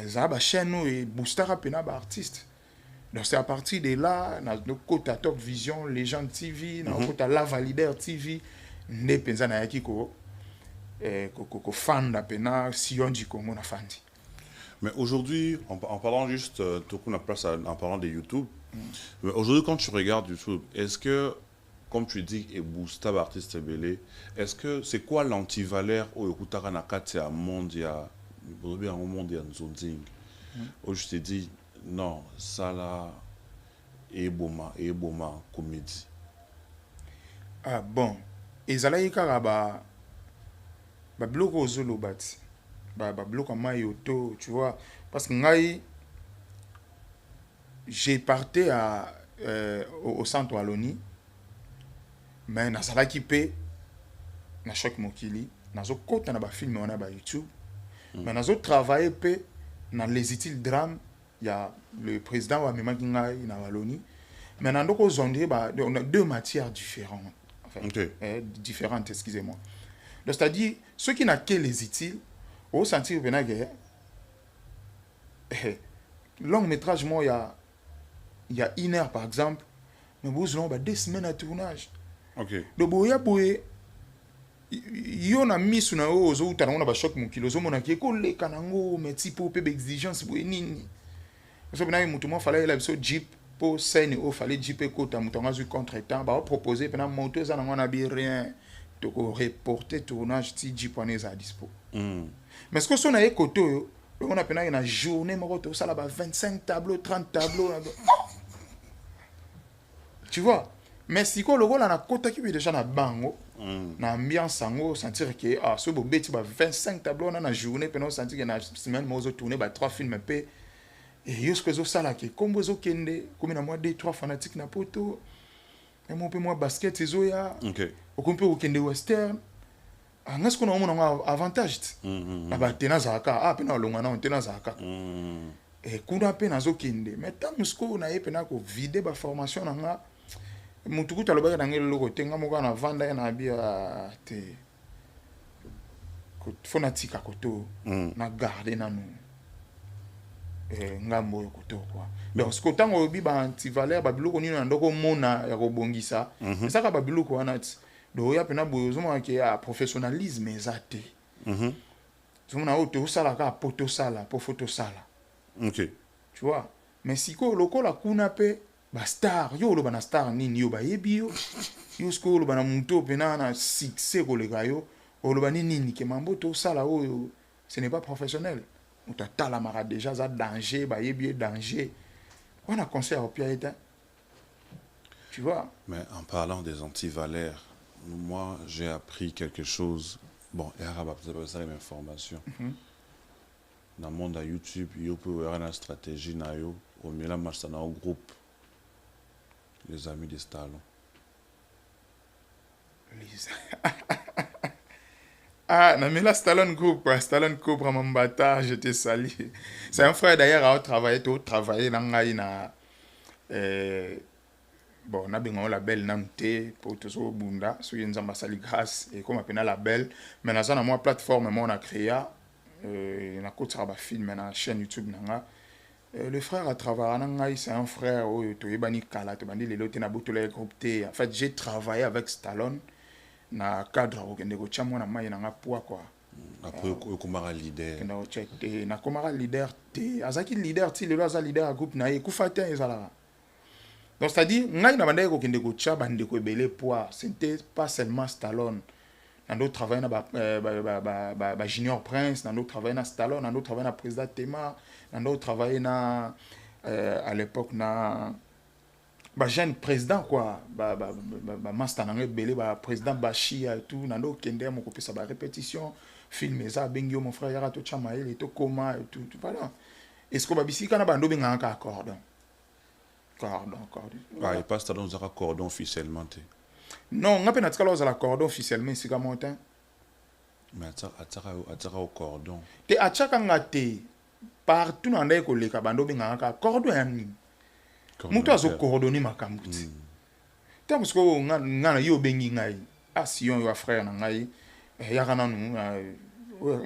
za ba chaîne et booster pena ba artiste. Donc c'est à partir de là na no kota Top Vision, Légende TV, na kota La Validaire TV ne penza na yaki ko fan da pena Sion du Congo na fandi. Mais aujourd'hui, en parlant juste, tout coup, on a place en parlant de YouTube. Mais aujourd'hui, quand tu regardes YouTube, est-ce que, comme tu dis, et Boosta artiste belé, est-ce que c'est quoi l'antivalère au Yokutara Nakati à Mondia, aujourd'hui en Mondia Nzonzing, où je te dis, non, ça là, et Boma, comédie. Ah bon, ezalaki kaka ba bloc aux olobati. Ba bloc en mayoto, tu vois, parce que ngai j'ai parté au centre Wallonie, mais na salaki pe na choc mokili, nazo kota na ba film on a ba YouTube, mais nazo travailler pe na les utiles drame, il y a le président wa memaki ngai na Wallonie, mais nando ko zondé ba on a deux matières différentes, en fait, Okay. différentes, excusez-moi. Donc c'est-à-dire ceux qui n'a que les utiles au sentir que long métrage moi il y a 1 heure par exemple mais vous avez 2 semaines à tournage. OK. Donc boya boye yo na misu na ozo utana na ba choc mon kilo zo mona ki ko le kanango mais tipo pe exigence boye nini so bina mutu mo fallait la so jeep pour scène au fallait jeep ko ta mutu ngazu contre-temps ba proposer pena moto za na bi rien to ko reporter tournage ti jeep on est à dispo. Mais ce que son a côté on a peine une journée moko ça là 25 tableaux 30 tableaux tu vois, mais si ko logo la na kota ki déjà na bango na ambiance sango sentir que ah ce beau beti 25 tableaux on a na journée peine on sentir que na semaine mo zo tourner 3 films pe et yo ce que zo sala ke kombo zo kende comme na moi 2 3 fanatiques na poto et mon peu moi basket zo ya OK. au kompo au kende western. Est-ce qu'on a un avantage? La batena zaka, ah, pena longa na tena zaka. Et kuna pena zokinde. Mais tant musko na pena ko vider ba formation na mutuku taloba na ngelo ko tenga mo kana vanda na bia te. Ko fonatika koto na garder na nous. Ngambo koto quoi. Donc ce que tango bi ba antivaleur ba biloko nino ndoko mona ya ko bongisa. Ça ka ba biloko anati. Donc, il y a besoin de professionnalisme exact. Tu vois, auto sala ka poto sala, po photo sala. OK. Tu vois, mais si ko loko la kuna pe ba star, yo lo bana star nini yo ba yebi yo. Yo sko lo bana muto pena na succès ko le gayo, o lo bani nini ke mambo to sala o ce n'est pas professionnel. On t'a la mara déjà ça danger, ba yebi danger. On a conseil au pied. Tu vois. Mais en parlant des antivaleurs, moi, j'ai appris quelque chose. Bon, il y a ça une information. Dans le monde de YouTube, il y a une stratégie au milieu de au groupe. Les amis des Stallone. Ah, non, mais là, Stallone Group, quoi. Stallone Group, Ramambata, je te salue. C'est un frère d'ailleurs à travailler dans la. Bon, on a bien un label nanté pour tout ça bunda, sur une ambassade grâce et comme appelle label. Mais dans une plateforme, on a créé, on a côté travail film, on a chaîne YouTube nanga. Le frère a travaillé nanga, c'est un frère où tu es bani kala, tu bani les lots na boutou les groupe T. En fait, j'ai travaillé avec Stallone na cadre où kende ko chamo na mai nanga poa quoi. Après komara leader. Na komara leader T. Azaki leader T, le loza leader groupe na ekufata ezala. Donc, c'est-à-dire, c'était pas seulement Stallone. Dans d'autres travail na Junior Prince, dans d'autres travail na Stallone, dans d'autres travail na Président Tema, dans d'autres travail na à l'époque na jeune président quoi master na belé président Bachia et tout nando kende mo kopesa ba répétition film eza bengi mon frère yara to chamael et to koma et tout voilà est-ce que babisika na bando benga ka cordon ah et pas ça dans un cordon officiellement non ngape na tikala za la cordon officiellement sika montin mais ataka au cordon te ataka ngate partout na ndai ko leka bando benga ka cordon ya nini mutu azo coordonner makambo ti ta parce que ngana yo bengi ngai asion yo frère na ngai ya kana nu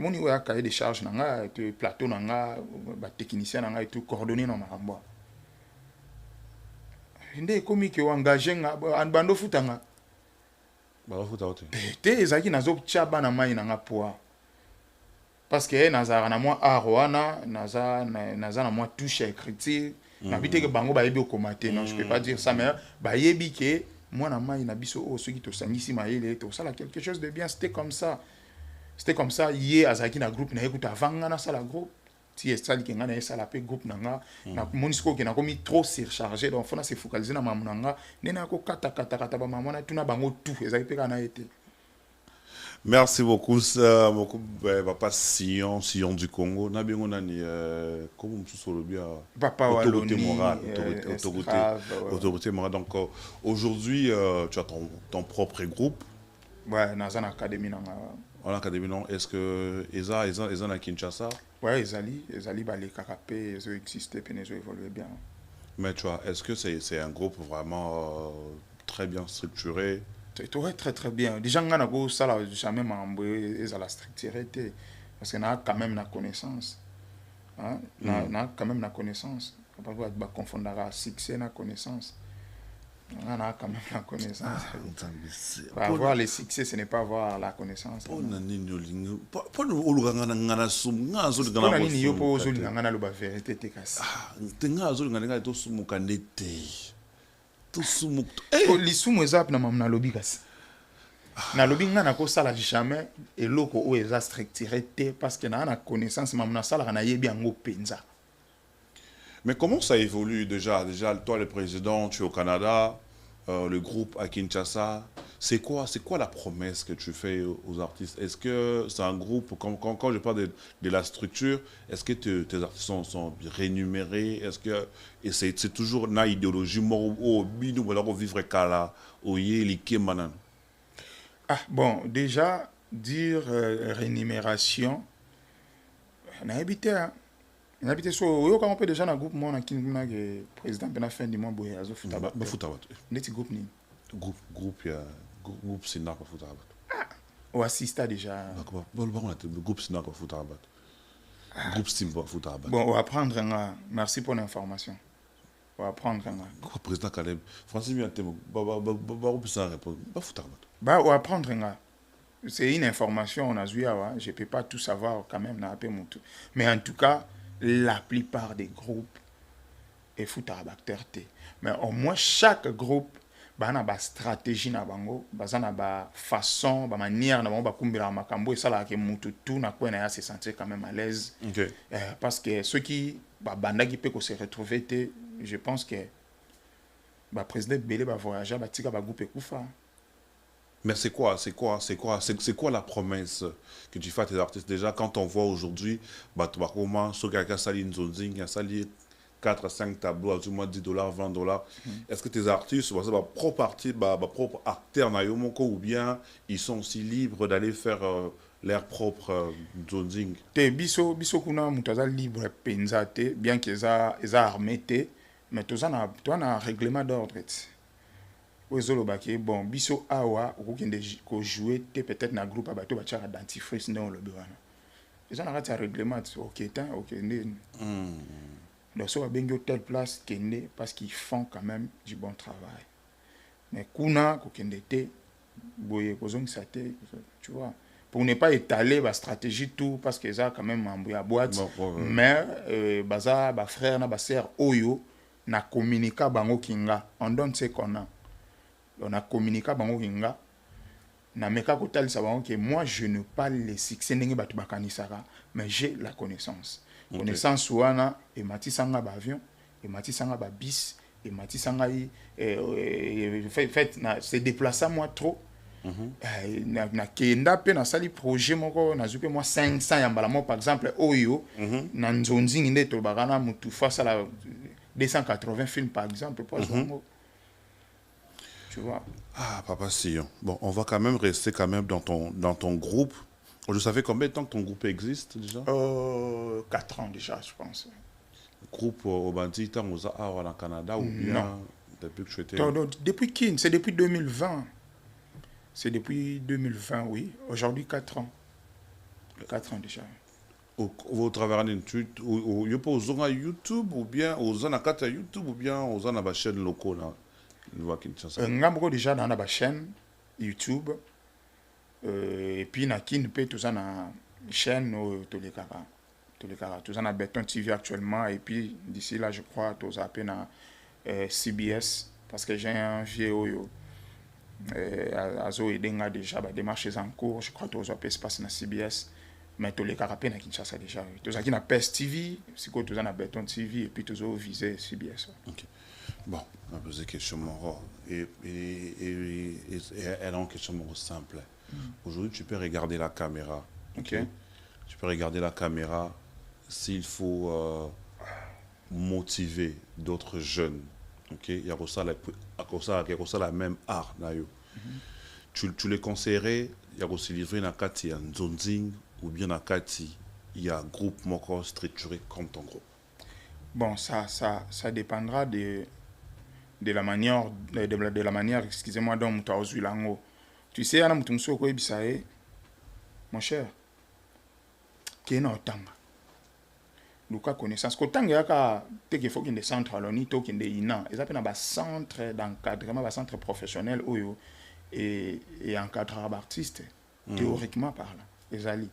moni wa cahier de charge na ngai te plateau na ngai ba technicien na ngai tout coordonner na makambo ndé komi ke engagé nga bando futanga ba futa ote te ezaki nazo tchaba na mai na nga poa parce que nazara na moi arwana naza na moi touche écriture na bité que bango ba yebi okomate non je peux pas dire ça mais ba yebi que moi na mai na biso o ceux qui to sangisi maile to sala quelque chose de bien c'était comme ça yé azaki na groupe na écoute avant na sala groupe si est ça qui ngana sala pe groupe nanga na monisco qui na komi trop surchargé donc faut na se focaliser na mamunanga nena ko kata ba mamona tuna bango tout ezaki pe kana été. Merci beaucoup, papa Sion du Congo. Na bien on a ni comme on se le bien autorité morale, autorité morale. Donc aujourd'hui tu as ton propre groupe. Ouais, dans une académie En académie non, est-ce que Eza na Kinshasa? Ouais, Ezali les carapés, ils existent et ils évoluent bien. Mais tu vois, est-ce que c'est un groupe vraiment très bien structuré? Très très bien. Déjà, on a ça là, jamais membré et la structurité parce qu'on a quand même la connaissance. Hein? On a quand même la connaissance. On ne peut pas confondre succès et la connaissance. On a quand même la connaissance. Avoir les succès, ce n'est pas avoir la connaissance. On a lisumu ezap na mamna lobi kasi na lobi nga na ko sala jamais eloko o eza structuré te parce que na connaissance mamna sala na yebi yango penza. Mais comment ça évolue déjà toi le président tu es au Canada le groupe à Kinshasa c'est quoi la promesse que tu fais aux artistes? Est-ce que c'est un groupe quand je parle de la structure, est-ce que tes artistes sont rémunérés? Est-ce que c'est toujours une idéologie vivre kala ah bon déjà dire rémunération on a habité so yo quand on peut déjà dans groupe moi na kinuna que président ben fin du mois boya zo futa ba neti groupe ni groupe Sina pas foutre ah ou assista déjà le groupe Sina pas foutre groupe Steam pas foutre bon on va prendre merci pour l'information on va prendre président Caleb Francis bien temo ba ça répondre pas foutre on va prendre c'est une information on a vu je peux pas tout savoir quand même na peu mon tout mais en tout cas la plupart des groupes et foutre mais au moins chaque groupe bana ba stratégie na bango bazana ba façon ba manière na bango ba kumbela makambo et ça là que mutu tout na quoi na se sentir quand même à l'aise parce que ceux qui banda qui peut se retrouver je pense que ba président Belé ba voyager ba tika ba groupe kufa. Mais c'est quoi la promesse que tu fais à tes artistes déjà quand on voit aujourd'hui bah tu vas comment sur quelqu'un sali nzonzing a sali 4 à 5 tableaux à tout le monde $10 $20 est-ce que tes artistes bah propre artiste bah propre acteur na yomoko ou bien ils sont aussi libres d'aller faire leur propre nzonzing te biso kuna mutaza libre penza te bien que eza armé te mais toi na règlement d'ordre bon biso awa okokende ko jouer te peut-être na groupe abato bachaka dentifrice dans le bureau ils ont arrêté règlement OK donc so bengo telle place kende parce qu'ils font quand même du bon travail mais kuna kokende te boye kozongisa te tu vois pour ne pas étaler la stratégie tout parce que ça quand même en boîte mais baza ba frère na ba sœur oyo na communiquer bango kinga on donne ce qu'on a on a communiqué bango kinga na meka ko talisa bango que moi je ne pas les succès ndenge batu bakanisaka mais j'ai la connaissance connaissance wana et matisanga ba avion et matisanga ba bis et matisanga fait c'est déplacer moi trop na kenda pe na sali projet moko na zupe moi 500 ya mbala mo par exemple oyo na nzonzi nginde to bagana mutu face à la 280 films par exemple pour tu vois. Ah, Papa Sion. Bon, on va quand même rester quand même dans ton groupe. Je savais combien de temps que ton groupe existe déjà? 4 ans déjà, je pense. Le groupe au Bandit, aux au Canada ou bien non. Depuis que tu étais... Depuis qui? C'est depuis 2020. C'est depuis 2020, oui. Aujourd'hui, 4 ans. 4 ans déjà. Au travers d'une étude, ou aux YouTube, ou bien aux YouTube, ou bien aux la chaîne locale là. Ngambo déjà dans la chaîne YouTube. Et puis na kin pe tout ça na chaîne tous les cara tout ça na Béton TV actuellement et puis d'ici là je crois tout ça peine na CBS parce que j'ai un vieux azo edenga déjà ba démarches en cours je crois tout ça peut se passer na CBS mais tous les cara peine na Kinshasa déjà tout ça qui na PES TV c'est quoi tout ça na Béton TV et puis tout ça viser CBS. OK. Bon, on va poser une question et elle a une question simple. Aujourd'hui, tu peux regarder la caméra. OK. Tu peux regarder la caméra s'il faut motiver d'autres jeunes. OK. Il y a aussi la même art. Tu les conseillerais, il y a aussi livré dans Kati, Nzonzing ou bien dans Kati, il y a un groupe moko structuré comme ton groupe. Bon, ça dépendra de la manière, excusez-moi, dont tu as osé l'ango. Tu sais, mon cher, qui est dans le temps. Luka connaissance. Quand il y a des centres à l'ONU, il y a des centres d'encadrement, des centres professionnels et encadrement d'artistes, théoriquement parlant. Les alliés.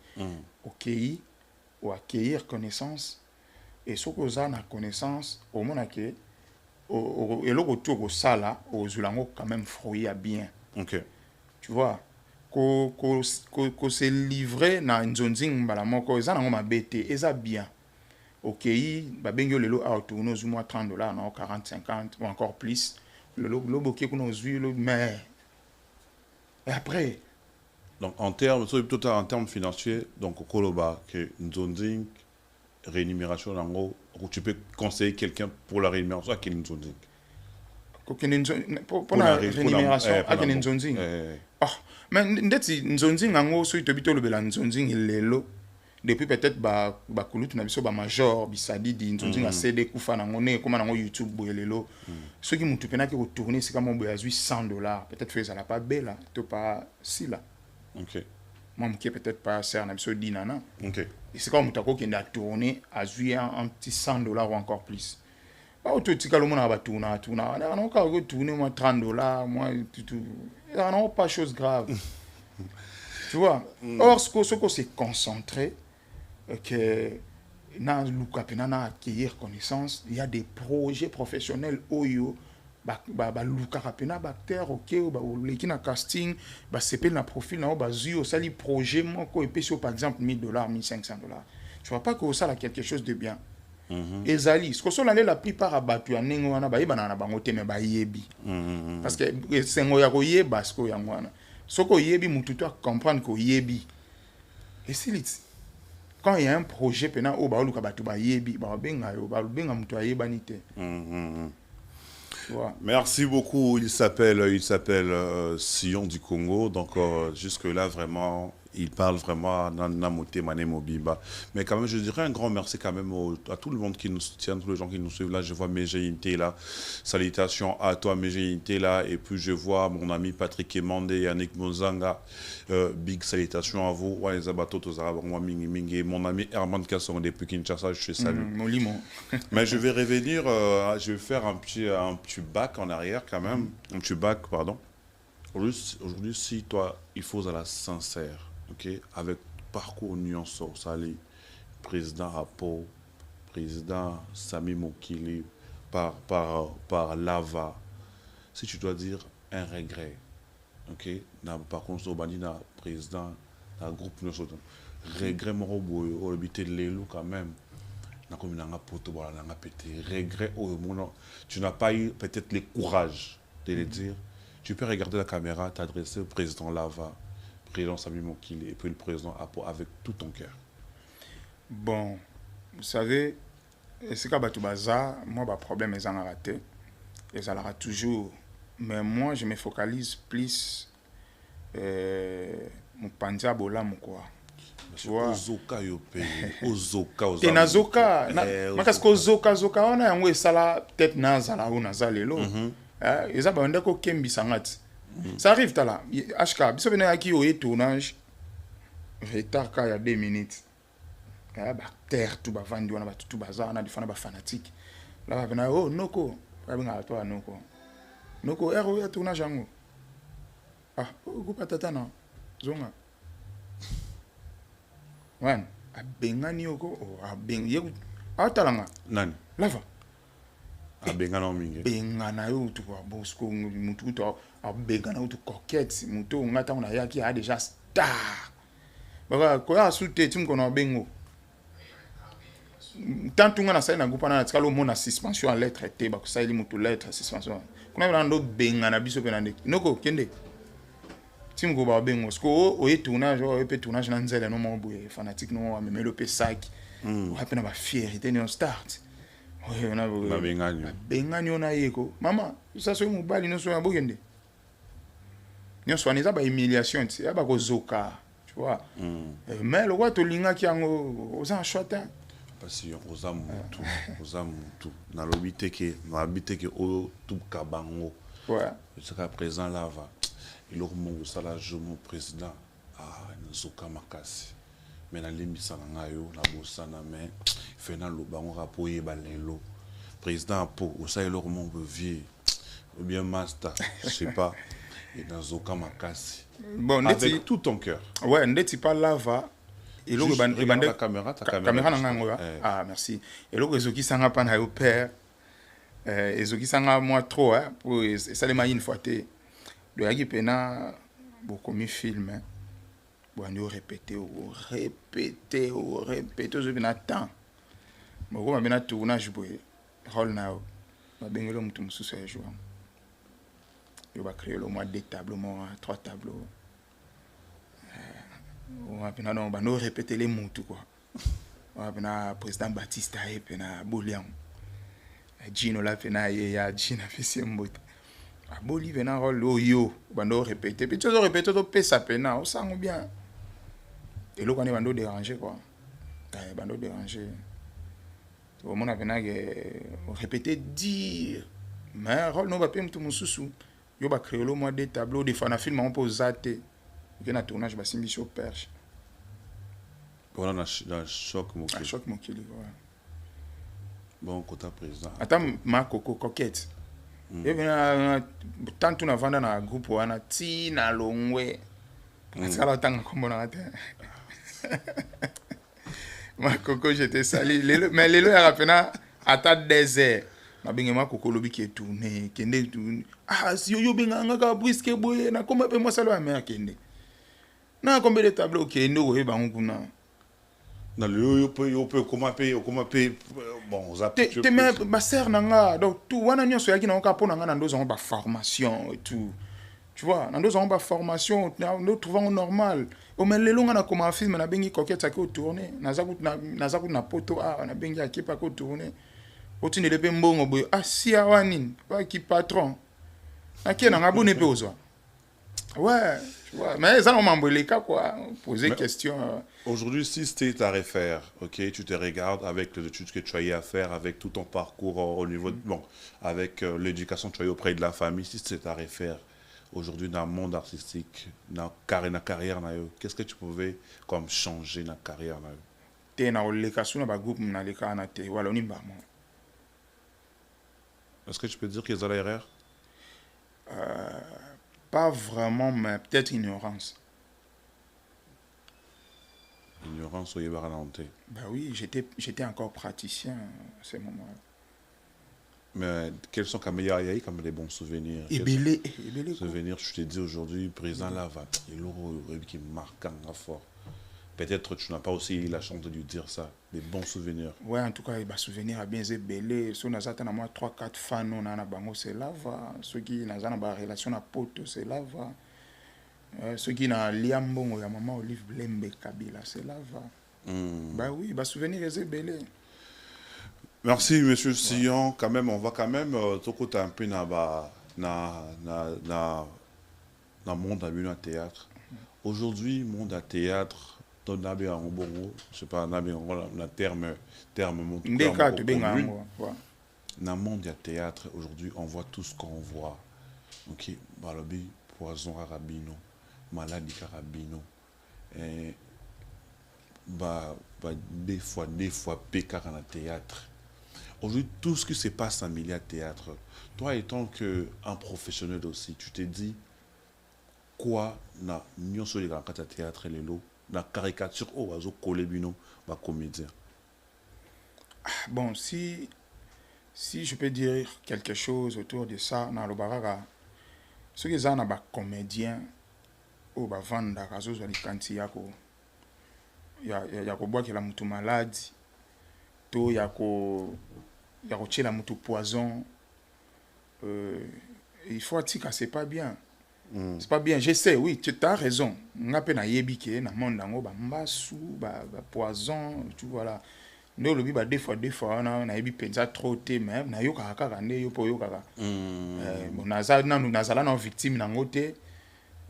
Ou accueillir connaissance. Et ce que vous avez connaissance, au moins que et le retour au sala aux ulango quand même fruit à bien. OK. Tu vois ko se livrer na nzonzing mbala moko eza nango mabete eza bien. OK, ba bengo lelo a tourner au moins $30 non 40 50 ou encore plus. Le boké ko nos huiles mais et après donc en termes financiers donc au Koloba que nzonzing rémunération en gros tu peux conseiller quelqu'un pour la rémunération à Kinzonzing pour la rémunération à Kinzonzing mais ndeti nzonzing ngo so itobito lobela nzonzing lelo depuis peut-être ba kulutu na biso ba major bisadi di nzonzing a CD kufa na ngone comme na YouTube boyelelo ceux qui mutu pena ki retourner c'est comme boya $100 peut-être fait ça la pas belle to pas si là. OK. Moi qui peut-être pas ser na biso dinana. OK. Et c'est comme mutako qui a tourné à jouer un petit $100 ou encore plus. Pas tout tika le monde a tourné on a retourner moi $30 moi tout non pas chose grave. Tu vois. Or ce qu'on s'est concentré que na luka penana accueillir connaissance, il y a des projets professionnels oyo ba luka rapena ba terre OK ba lekina casting ba sepel na profil na ba zuyo sali projet moko epesi par exemple $1000 $1500. Tu vois pas que ça là quelque chose de bien. Ezali ce que so la plupart abatu ya nengo wana ba yeba na bango te me ba yebi. Parce que sengo ya ko yeba ce ko ya ngwana. Soko yebi mutu to comprendre ko yebi. Et c'est quand il y a un projet pena o ba luka batu ba yebi ba benga mutu ayeba ni te. Merci beaucoup. Il s'appelle Sion du Congo. Donc jusque là vraiment, il parle vraiment Namoté Mané Mobiba. Mais quand même, je dirais un grand merci quand même à tout le monde qui nous soutient, tous les gens qui nous suivent. Là, je vois Méjéinté là. Salutations à toi Méjéinté là. Et puis je vois mon ami Patrick Emande, Yannick Mozanga. Big salutations à vous. Mon ami Herman Kasson depuis Kinshasa, je te salue. Mais je vais revenir, je vais faire un petit bac en arrière quand même. Un petit bac, pardon. Aujourd'hui, si toi, il faut à la sincère, OK, avec parcours nuancé, Sali, président Apo, président Sami Mokili, par Lava, si tu dois dire un regret, OK, par contre, au Bandina, président d'un groupe nuancé, regret, mon robot, au habité de l'élu quand même, regret au moment, tu n'as pas eu peut-être le courage de le dire. Tu peux regarder la caméra, t'adresser au président Lava, président Sami Mokili et puis le président Apo avec tout ton cœur. Bon, vous savez, c'est quand tu bazar, moi, le problème est en raté. Et ça l'aura toujours. Mais moi, je me focalise plus mon pandia bola mon quoi. Tu vois, Ozoka yope, Ozoka, Ozoka. Nazoka, parce que Ozoka, on a un sala peut-être nazala ou nazalelo. Et ça, on a qu'au kembi sangat. Ça arrive là. HK, si on a qui au tournage, retard il y a 2 minutes. Terre tout bas vendu, on a tout bazar, on a des fanatiques. Là, on a oh noko, on a toi noko. Noko, il tournage en ah, go patata na zonga. Wan, abengani oko o abeng ye atalanga. Nani? Lava. Abengana mingi. Bengana yo tu kwa bosco mutu to abengana yo tu coquette mutu ngata on a yaki a déjà star. Baka ko ya sute tim ko na bengo. Tant nga na sai na gupa na tikalo mona suspension à lettre T ba ko sai li mutu lettre suspension. Kuna na ndo bengana biso pe na ndeki. Noko kende. Tim go ba bengo sko o tournage o pe tournage na nzela no mo boye fanatique no me le pe sac. O hape na ba fierté ni on start. Oui, on a bengani on a yeko. Maman, ça soit mobile no so ya bogende. Ni on soit neza ba humiliation, tu ba ko zoka, tu vois. Mais le roi to linga ki ango oza chota. Passion ozamutu na lobite ke o tout kabango. Ouais. Jusqu'à présent là va. Il a remonté ça là je mon président zoka makasi. Mais na limisa na yo na bosana mais fena lo bango rapoyer balelo. Président po o ça il remonte vieux ou bien master, je sais pas. Et dans zoka makasi. Bon, avec tout ton cœur. Ouais, ndeti pas lava. Et là, regarde la caméra, ta caméra. Ah, merci. Et là, Ezoki Sanga pan au père. Ezoki Sanga moi trop, hein, pour ça les une fois té. Le yaki pena beaucoup mi film. Bon, on répéter, je viens attendre. Bon, on va tournage boy. Roll now. Ma bengelo mutu mususu ya jouer. Je vais créer le moins 2 tableaux, 3 tableaux. On va nous répéter les mots tout quoi. On va président Baptiste et puis na Bolian. Gino là puis na ya Gina fait sembo. A Boli vena rôle yo, on va nous répéter. Puis tu vas répéter tout pesa pena, on sent bien. Et là on va nous déranger quoi. On va nous déranger. Au moment vena répéter dire mais rôle nous va pas tout mon sous. Yo va créer le moins 2 tableaux des fois film on pose zaté. Il y a un tournage qui est au perche. Voilà, dans choc, mon choc, mon kili. Bon, côté président. Attends, ma coco coquette. Et bien, tant que nous avons dans un groupe, on a tina longwe. C'est là tant qu'on a atteint. Ma coco, j'étais sali. Mais les lois rappellent à ta désert. Ma bingue ma coco lobby qui est tourné, qui est tourné. Ah, si yo bingue nga brisque boye, na comment peut moi ça le mère kende. Na combien de tableaux qui est no et ban kuna. Na le yo peut comment payer bon ça te mais ma sœur nanga donc tout wana nyonso yaki na ka pona nga ndo ba formation et tout. Tu vois, na ndo ba formation, nous trouvons normal. O mais lelo nga na comme un film na bengi coquette qui tourner, na zaku na poto na bengi akipa ko tourner. Otine le pe mbongo boy si awani pas qui patron. Na qui na ngabone pe ozwa. Ouais, tu vois, mais ça on m'a les cas quoi, poser mais question. Aujourd'hui, si c'était à refaire, ok, tu te regardes avec les études que tu as eu à faire, avec tout ton parcours au niveau, bon, avec l'éducation que tu as eu auprès de la famille, si c'était à refaire aujourd'hui dans le monde artistique, dans la carrière, qu'est-ce que tu pouvais comme changer dans la carrière? Tu es dans l'éducation dans le groupe, dans le cas de Wallonie. Est-ce que tu peux dire qu'il y a l'erreur? Pas vraiment, mais peut-être ignorance. Ignorance ou ralenté? Ben oui, j'étais encore praticien à ce moment-là. Mais quels sont comme les bons souvenirs? Souvenirs, je te dis aujourd'hui, président Lava, il y a qui marque fort. Peut-être tu n'as pas aussi eu la chance de lui dire ça, des bons souvenirs. Ouais, en tout cas, il va souvenir à bien belé. Si on a ça, moi 3-4 fans, on a bango, c'est là va. Ceux qui ont une relation à pote, c'est là va. Ceux qui ont liambongo, ya maman Olive Blembe Kabila, c'est là va. Bah oui, il va souvenir à belé. Merci, monsieur Sillon. Quand même, on va quand même tokoter un peu dans le monde à théâtre. Aujourd'hui, monde à théâtre, je sais pas, le terme Dans le monde à théâtre, aujourd'hui, on voit tout ce qu'on voit. Ok, balobi, poison carabino, maladie carabino, et des fois, pécar dans le théâtre. Aujourd'hui, tout ce qui se passe en milieu théâtre, toi étant qu'un professionnel aussi, tu t'es dit quoi na nyonso les gars théâtre les lots la caricature au oiseau collé bino ba comédien. Bon, si je peux dire quelque chose autour de ça, dans le baraga, ceux qui sont des comédiens ou des vendeurs, ils sont des canti yako. Il y a ko boire que la mutu malade, to il y a ko tuer la mutu poison. Il faut dire que c'est pas bien. C'est pas bien, je sais, oui, tu as raison. On a peine à yébike, na monde dango ba mbasu, ba poison, tu vois là. Nous le bi ba des fois on a yebi penza trop té même, na yo kaka kande yo po yo kaka. Bon nazala na victime na ngote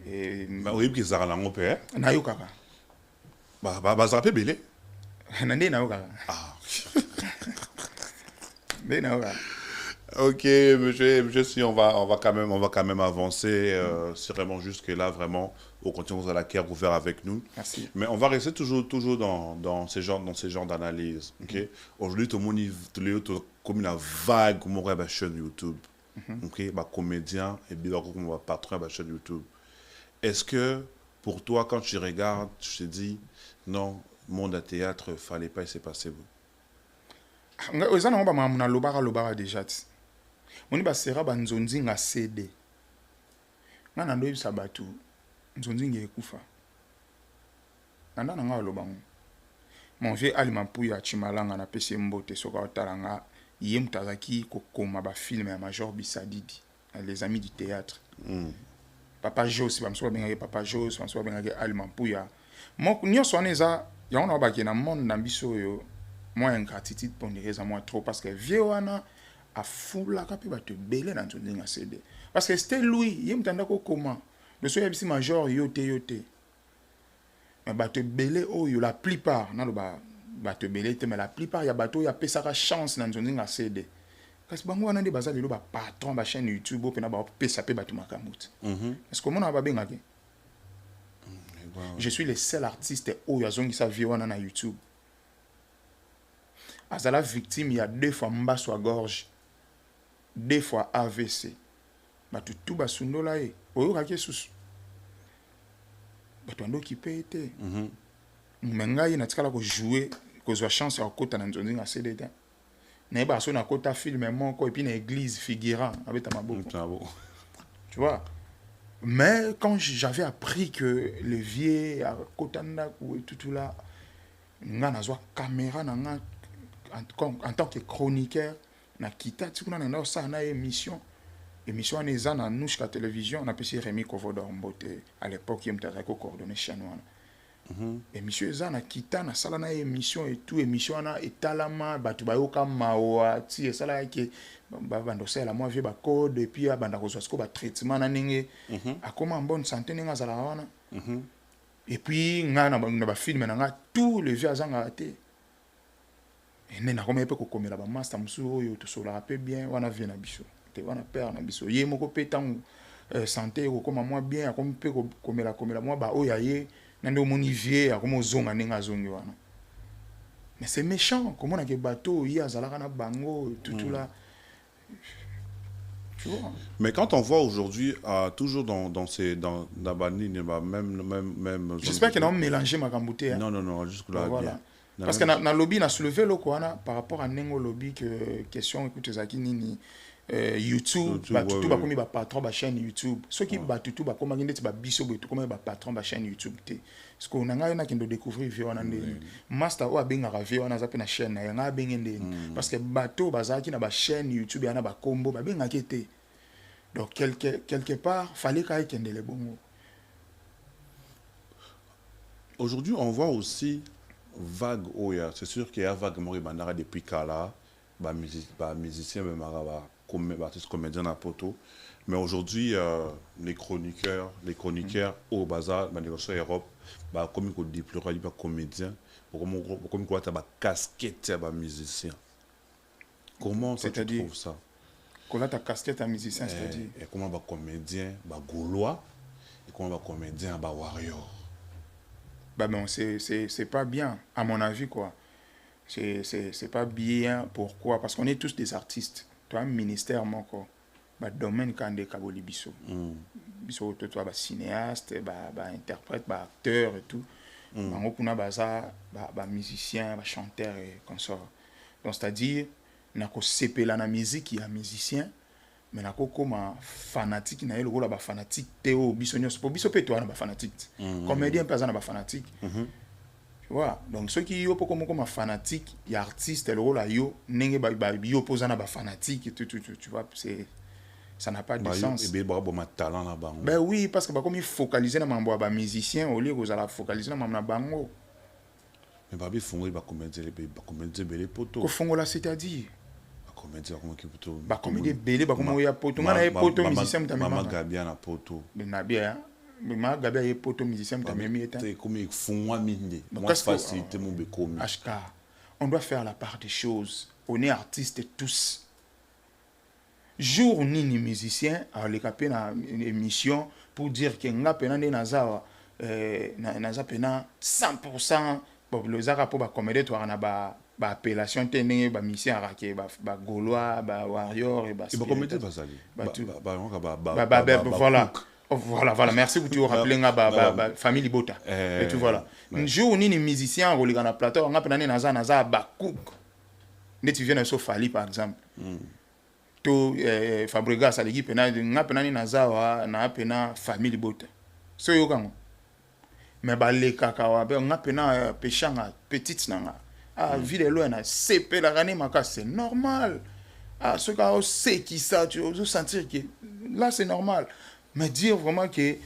et Ba oui ki zara nango pe. Na yo kaka. Ba zape belé. Na ndé na yo kaka. Ah. Ndé na yo kaka. Ok, monsieur, si on va quand même avancer. C'est vraiment juste que là, vraiment, on continue à la cœur ouvert avec nous. Merci. Mais on va rester toujours dans ces genres d'analyse. Ok. Aujourd'hui, tout le monde est comme une vague comme on la chaîne YouTube. Ok, bah comédien et bien comme on patron de la chaîne YouTube. Est-ce que pour toi, quand tu regardes, tu te dis non, monde à théâtre, fallait pas y se passer vous. Oza na ba mamuna lobara déjà. Moni ba sera ba nzonzi nga CD. Nga na ndoyi sabatu. Nzonzi nge kufa. Nanda na nga lobango. Mon vieux Ali Mampuya Chimalanga na pesi mbote soka otalanga ye mutazaki kokoma ba film ya Major Bisadidi, les amis du théâtre. Papa Jos bamso bengaki Papa Jos, bamso bengaki Ali Mampuya. Mo nyonso aneza ya ona ba ke na monde na biso yo. Moi ingratitude pondéreza moi trop parce que vieux wana a foula ka pe ba te belé dans nzonzi nga CD. Parce que c'était lui, ye mutanda ko koma. Le soya bisi Major yote. Mais ba te belé oyo la plupart na lo ba te belé te mais la plupart ya bato ya pesaka chance na nzonzi nga CD. Kasi bango wana nde bazali lo ba patron ba chaîne YouTube pe na ba pesa pe bato makamut. Est-ce que mona ba bengaki? Je suis le seul artiste oyo azongi sa vie wana na YouTube. Azala victime, il y a 2 fois mbasso à gorge, 2 fois AVC. Batu tout basundo la e. Oyo kake susu. Batu ando ki pe ete. Menga ye na tikala ko jouer, ko zwa chance ya kota na nzonzi nga CDT. Na ba so na kota film moko et puis na église figurant avec ta maboko. Tu vois? Mais quand j'avais appris que le vieux à kotanda ou tout là, nga na zwa caméra na nga en tant que chroniqueur na kita tikuna na ça na émission aneza na Nushka télévision on appelait Rémi Kovodor Mbote à l'époque il m'était coordonné chanois émission eza na kita na sala na émission et tout émission na etalama batu bayoka mawa ti esala ke bando sala moi vie ba code et puis banda ko so ba traitement na ninge akoma en bonne santé ninga zala wana et puis nga na ba film na nga tout le vieux azanga até et na comme pe ko komela ba master musu oyo to sola pe bien wana vie na biso te wana père na biso ye moko pe tant santé ko koma moi bien comme pe ko komela moi ba oya ye na ndo moni vie akoma zonga ninga zongi wana mais c'est méchant comment na ke bateau ya zalaka na bango tout là. Tu vois? Mais quand on voit aujourd'hui toujours dans ces dans la ligne même j'espère que non mélanger ma gambouté hein? Non jusque là voilà. Bien. Parce que na lobby na soulevé le quoi par rapport à nengo lobby que question écoute zaki nini YouTube, YouTube, batutu ouais, bakomi ba patron ba chaîne YouTube. Ceux qui batutu bakoma ngende ba biso boy to comme ba patron ba chaîne YouTube te. Parce qu'on a nga na kendo découvrir vie wana ndeni. Master o abenga vie wana za pe na chaîne na nga benga ndeni. Parce que bato bazaki na ba chaîne YouTube yana ba combo ba benga kete. Donc quelque part fallait kay kende le bongo. Aujourd'hui, on voit aussi vague oya. C'est sûr qu'il y a vague mori bandara depuis Kala, musiciens, artistes comédiens à poto. Mais aujourd'hui, les chroniqueurs au bazar, dans Europe, comme ils déploient les comédiens, comme ils ont casquette à musiciens. Comment ça tu trouves ça? Comment ta casquette à musicien, c'est-à-dire? Et comment les comédiens, gaulois, et comment les comédiens, warriors? Bah bon, c'est pas bien, à mon avis, quoi. C'est pas bien. Pourquoi? Parce qu'on est tous des artistes. Toi, un ministère, mon quoi. Bah, domaine quand des kaboli biso. Biso, toi, bah, cinéaste, bah, interprète, bah, acteur et tout. Bah, on a bah, musicien, bah, chanteur et consort. Donc, c'est-à-dire, n'a qu'au CP la musique, il y a musicien. Mais na comme fanatique na le rôle ba fanatique Théo bisonios pour biso pe toi na ba fanatique comédien pas na ba fanatique tu vois donc ceux qui yo comme fanatique il y a artiste le rôle yo nenge ba yo posa na ba fanatique tu vois c'est ça n'a pas de sens et ba bon talent là bas ben oui parce que ba comme il focaliser na mambo ba musicien au lieu que ça focaliser na mambo na bango mais ba bi fongo ba comédien belé poto ko fongo là c'est-à-dire comédien comment qui plutôt ba comédien belé ba comme ya poto ngana poto musicien mtamema mama gabia na poto na bien mama gabia ye poto musicien mtamema eta c'est comme il fongo minde moi facilité mon bekomi HK on doit faire la part des choses on est artistes tous jour nini musicien alors les capé na émission pour dire que nga pena naza naza pena 100% bon le zara pour ba comédie toi na ba appellation tene ba mission araké ba gaulois ba warrior et ba comédie va salir voilà merci pour tu rappeler nga famille Bota et tu voilà un jour nini musicien on le na plateau nga pena naza ba cook net tu viens de Sofali par exemple to Fabregas à l'équipe nga pena naza na pena famille Bota so yo kango mais ba le kakawa be nga pena pechanga petite nanga ville loin CP la rane maka c'est normal ce gars sait qui ça tu veux sentir que là c'est normal mais dire vraiment que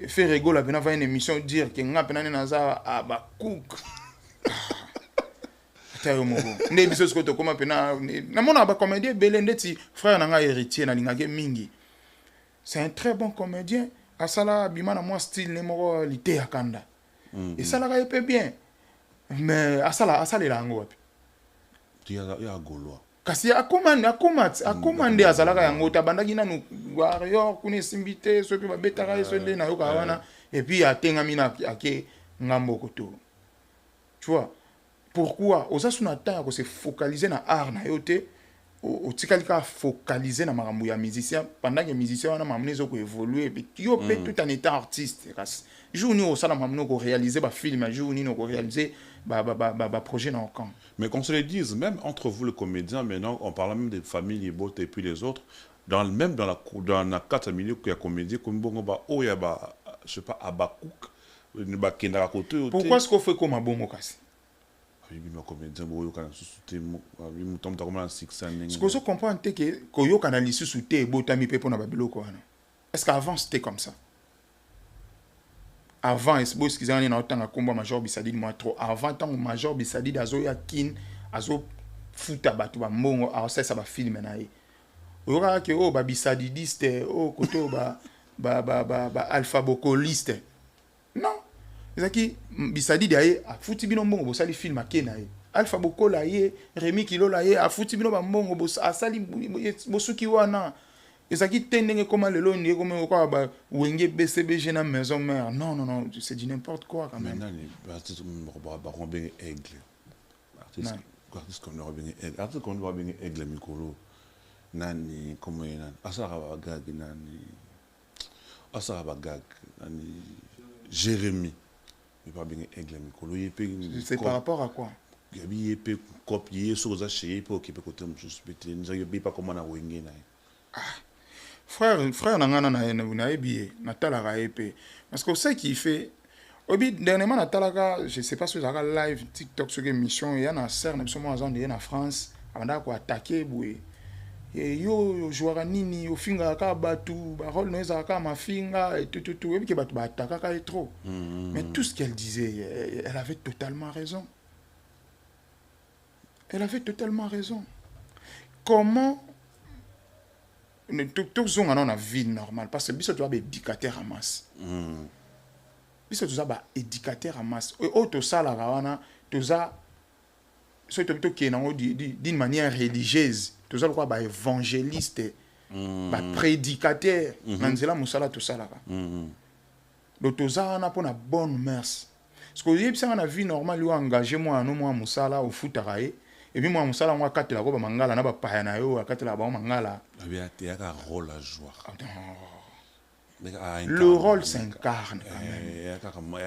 faire rigolo la faire une émission dire que nga pena naza ba cook tayo mo ne biso ko to koma pena na mona ba comédien belé ndeti frère nanga héritier na lingake mingi c'est un très bon comédien asala bimana moi style nemoro lité ya kanda et ça la peut bien mais asala la ngo wapi ya gaulois kasi akomande azalaka yango tabandaki nanu warrior kuna simbité so pe babetaka so nde na yoka wana et puis atengami na ake ngambo koto tu vois pourquoi osasuna ta ko se focaliser na art na yote o tikalika focaliser na makambo ya musicien pendant que musicien wana mamne zo ko évoluer et yo pe tout en étant artiste kasi jour ni au sala mamno ko réaliser ba film jour ni no ko réaliser ba projet dans camp. Mais qu'on se le dise, même entre vous, le comédien, maintenant, on parle même des familles, Bote et puis les autres, même dans la carte milieu qu'il y a comédien, comme bon, oh, il y a, je sais pas, Abakouk, pourquoi est-ce qu'on fait comme un bon mot cassé? Oui, mais comédien, bon, quand il me tombe dans un six ans. Ce que je comprends, c'est que quand il y a un lycée sous thé, Botami Pepo na babilo quoi. Est-ce qu'avant c'était comme ça? Avant est-ce qu'ils avaient un temps à combat major Bisadi moi trop avant tant major Bisadi d'azo ya kin azo futa batu ba mbongo alors ça va filmer na ye ora que oh ba Bisadi diste oh koto ba alpha bocoliste non ezaki Bisadi daye a futi bino mbongo bosali film akena ye alpha bokola ye Remi Kilola ye a futi bino ba mbongo bos asali bosuki wana ezaki tendenge comment le long comme quoi ba wenge BCBG na maison mère non c'est du n'importe quoi quand même artiste Robin Aigle artiste comme Robin Aigle artiste comme Robin Aigle mikolo nani comment nani asara ba gag nani Jérémy Robin Aigle mikolo c'est par rapport à quoi il y a des copies, il y a des choses qui peuvent côté il n'y a pas comment on a wingé. Frère, na ebiye, na talaka épée. Parce que ce qui fait, dernièrement, na talaka, je ne sais pas si vous avez live TikTok sur l'émission, il y a un certain nombre en France, avant quoi attaquer, boué. Et yo jouera nini, yo finga ka batu, barol no ezaka ma finga et tout, et puis batu ba attaquer est trop. Mais tout ce qu'elle disait, elle avait totalement raison. Elle avait totalement raison. Comment tout ça on a une vie normale parce que biso tu as des éducateurs à masse. Biso tu as des éducateurs à masse. Et tout ça la wana, tout ça c'est tout qui est d'une manière religieuse. Tout ça quoi ba évangéliste, ba prédicateur, nanzela musala tout ça là. Donc tout ça on a pour une bonne mœurs. Parce que yeb ça on a vie normale yo engagé moi no moi musala au footaraé. Et puis moi musala moi katela ko ba mangala na ba payana yo katela ba mangala. Il y a un rôle à jouer. Le rôle s'incarne quand même.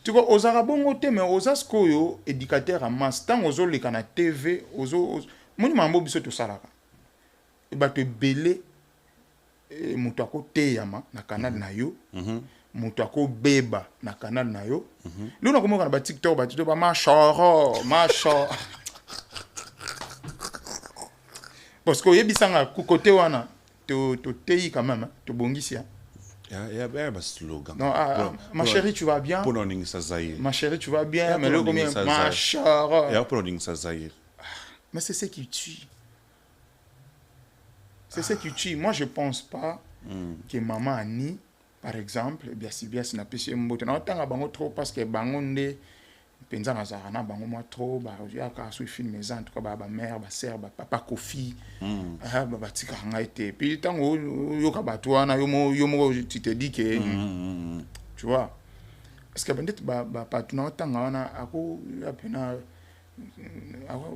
Tu vois, aux arabes, mais aux ascoyo, éducateurs à masse, tant aux autres, les canaux TV, aux autres, moi, je m'en vais tout ça là. Et bah, te belé, moutako teyama, na canal na yo, moutako beba, na canal na yo. Nous, on a un TikTok, bah, tu dois ma choro. Parce que y a bisanga côté wana, to teyi quand même, to bongisi. Il y a un slogan. Non, ma chérie, tu vas bien? Ma chérie, tu vas bien? Mais le combien? Ma chère. Mais c'est ce qui tue. C'est ce qui tue. Moi, je ne pense pas que maman Annie, par exemple, bien si n'a pas pu me trop parce que bangonde penza na zarana bango moi trop ba ya ka so film mes en tout cas ba mère ba sœur ba papa kofi ba tika nga été puis tango yo ka batwana yo mo tu te dis que tu vois parce que peut-être ba patuna tanga wana ako apena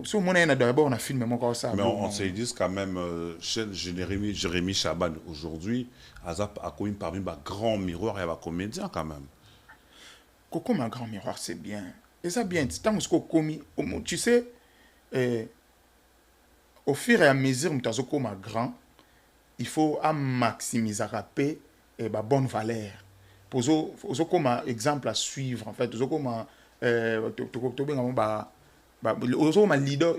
so mon ena d'abord on a filmé mon ça mais on se dit quand même chez Jérémy Chaban aujourd'hui azap a connu parmi ba grand miroir et ba comédien quand même Coco ma grand miroir c'est bien. Et ça bien, tant que commis, tu sais, au fur et à mesure que tu as grand, il faut maximiser la paix et la bonne valeur. Pour comme exemple à suivre, en fait, comme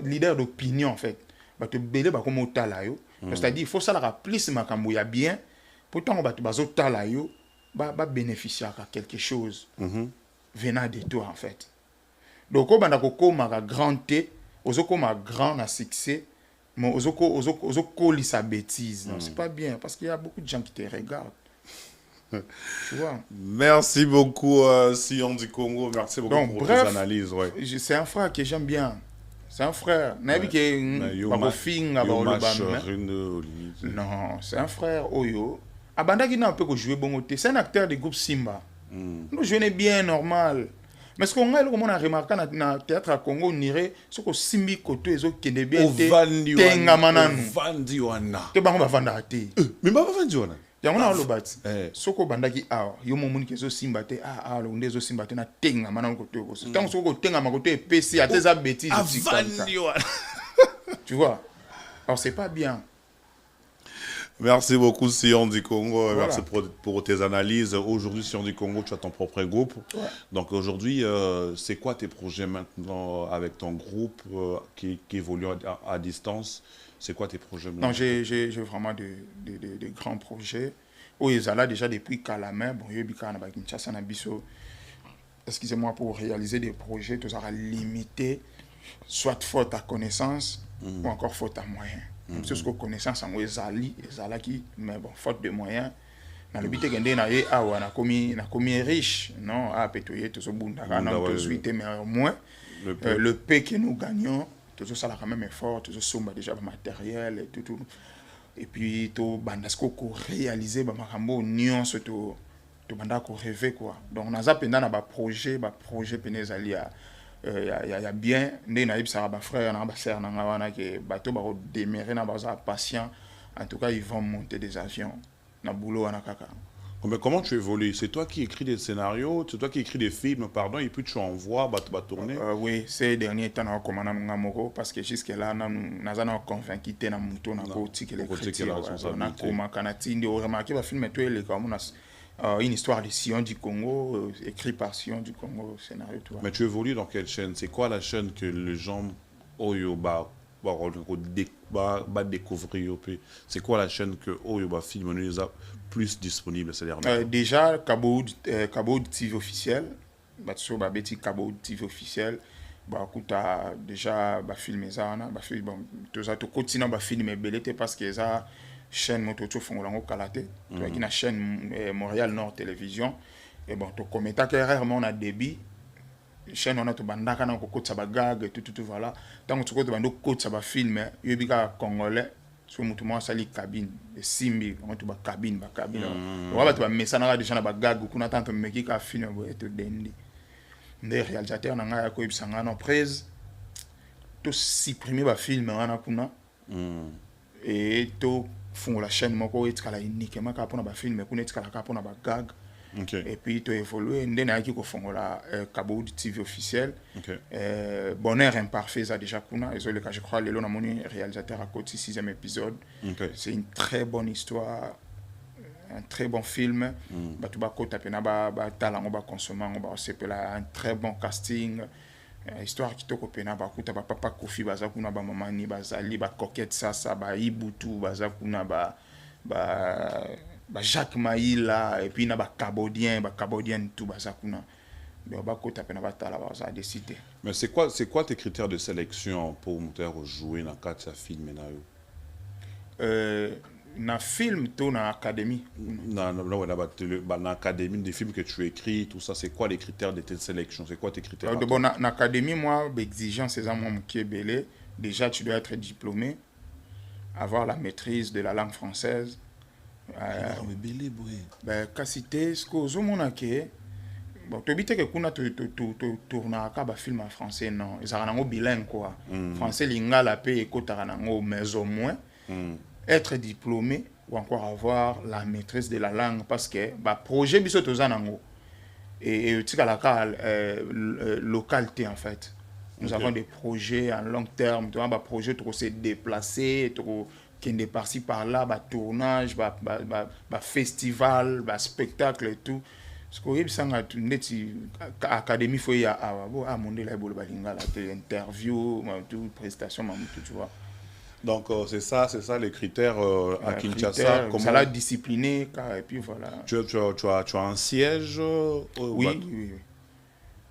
leader d'opinion, en fait. C'est-à-dire, il faut ça la plus de bien, pourtant, on va bénéficier de quelque chose venant de toi, en fait. Donc, on a un grand T, on a un grand succès, mais on a sa bêtise. C'est pas bien, parce qu'il y a beaucoup de gens qui te regardent. Tu vois? Merci beaucoup, Sion du Congo. Merci beaucoup donc, pour bref, tes analyses. Ouais. C'est un frère que j'aime bien. C'est un frère. Non, c'est un frère. Oyo. Abandaki n'a un peu joué bon côté. C'est un acteur du groupe Simba. Nous jouons bien normal. Mais ce qu'on a remarqué dans le théâtre à Congo, on irait ce que Simbi Koto et qui est bien Tengamananu. Tu vas vendre à thé. Mais pas vendre. Il y a un autre bâti. Ce que bandaki a, il y a un moment qui est Simba te on est Simba te na Tengamananu Koto. Tant que ce que Tengamananu Koto est PC à tes bêtises. Tu vois? Alors c'est pas bien. Merci beaucoup, Sion du Congo. Voilà. Merci pour tes analyses. Aujourd'hui, Sion du Congo, tu as ton propre groupe. Ouais. Donc aujourd'hui, c'est quoi tes projets maintenant avec ton groupe qui évolue à distance? C'est quoi tes projets maintenant? Non, j'ai vraiment de grands projets. Oh, ils sont là déjà depuis Calamé. Bon, excusez-moi, pour réaliser des projets, tout ça limité, soit faute à connaissance ou encore faute à moyens. Parce que connaissance en ezali qui mais bon faute de moyens dans le but de gagner na commis riche non à pétoyer tout ce bunda na suite mais au moins le paix que nous gagnons tout ça là quand même effort tout ça déjà matériel et tout et puis tout bandasco ko réaliser ba makambo nuance tout banda ko rêver quoi donc on a ça pendant na ba projet penezali il y a bien des naïbs ça va frère na ba sœur na wana que bateau ba démarrer na ba patient en tout cas ils vont monter des avions na boulot na kaka Mais comment tu évolues? C'est toi qui écris des scénarios, c'est toi qui écris des films, pardon, et puis tu envoies, bah tourner. Oui, ces derniers temps, on commandé un parce que jusque-là, nous avons convaincu que nous avons l'écriture. On a remarqué que le film est une histoire de Sion du Congo, écrit par Sion du Congo, scénario. Mais tu évolues dans quelle chaîne? C'est quoi la chaîne que les gens découvrir? C'est quoi la chaîne que film nous a plus disponible ces dernières? Déjà, Cabo TV officiel. Sur Babeti Cabo TV officiel. Déjà, film zana, bon, tout continue film belete parce que ça chaîne moto fongolango kalate. Tu vois une chaîne Montréal Nord Télévision. Et bon, tu commentaires que rarement on a débit. Chaîne on a tout bandaka na ko kotsa bagag et tout voilà. Tant que tu ko bando kotsa ba film, yebika congolais. So mutu mo sali cabine simbi on to ba cabine. On va ba mesana déjà na bagag kuna tanto meki ka film bo eto dendi. Ndé réalisateur na nga ko ibsanga no presse to supprimer ba film wana kuna. Et to font la chaîne moko etkala uniquement ka pona ba film kuna etkala ka pona ba gag. Okay. Et puis tu évolué ndé na ki ko font la Cabo TV officiel. Bonheur imparfait ça déjà kuna et le cas je crois le long moni réalisateur à côté 6e épisode. C'est une très bonne histoire, un très bon film. Tu vas côté pena ba talango ba consommer ba c'est un très bon casting. Histoire qui toko pena ba kuta ba papa Kofi baza kuna ba mama ni bazali ba coquette ça ba ibutu baza kuna ba Jacques Maïla et puis na ba Cabodien tout baza kuna ba kota pena ba tala ba décider. Mais c'est quoi tes critères de sélection pour monter jouer dans quatre films na film to na académie na académie des films que tu écris tout ça, c'est quoi les critères de tes sélections, c'est quoi tes critères? Bon na académie moi l'exigence c'est ça moi qui est belé déjà tu dois être diplômé, avoir la maîtrise de la langue française. Kasite ce que zo mona ke bon to bité que kuna to tourna ka ba film en français non ils ont bilingue quoi français lingala pe ekotaka nango mais au moins être diplômé ou encore avoir la maîtrise de la langue parce que ba projet biso toza nango et tikala ka localité en fait nous avons des projets à long terme tu vois ba projet trop se déplacer trop qui est par-ci par-là, tournage, festival, spectacle et tout. Ce que vous savez, l'académie, il faut y avoir interview, prestation, tu vois. Donc c'est ça les critères à Kinshasa. Comment ça l'a discipliné, et puis voilà. Tu as un siège?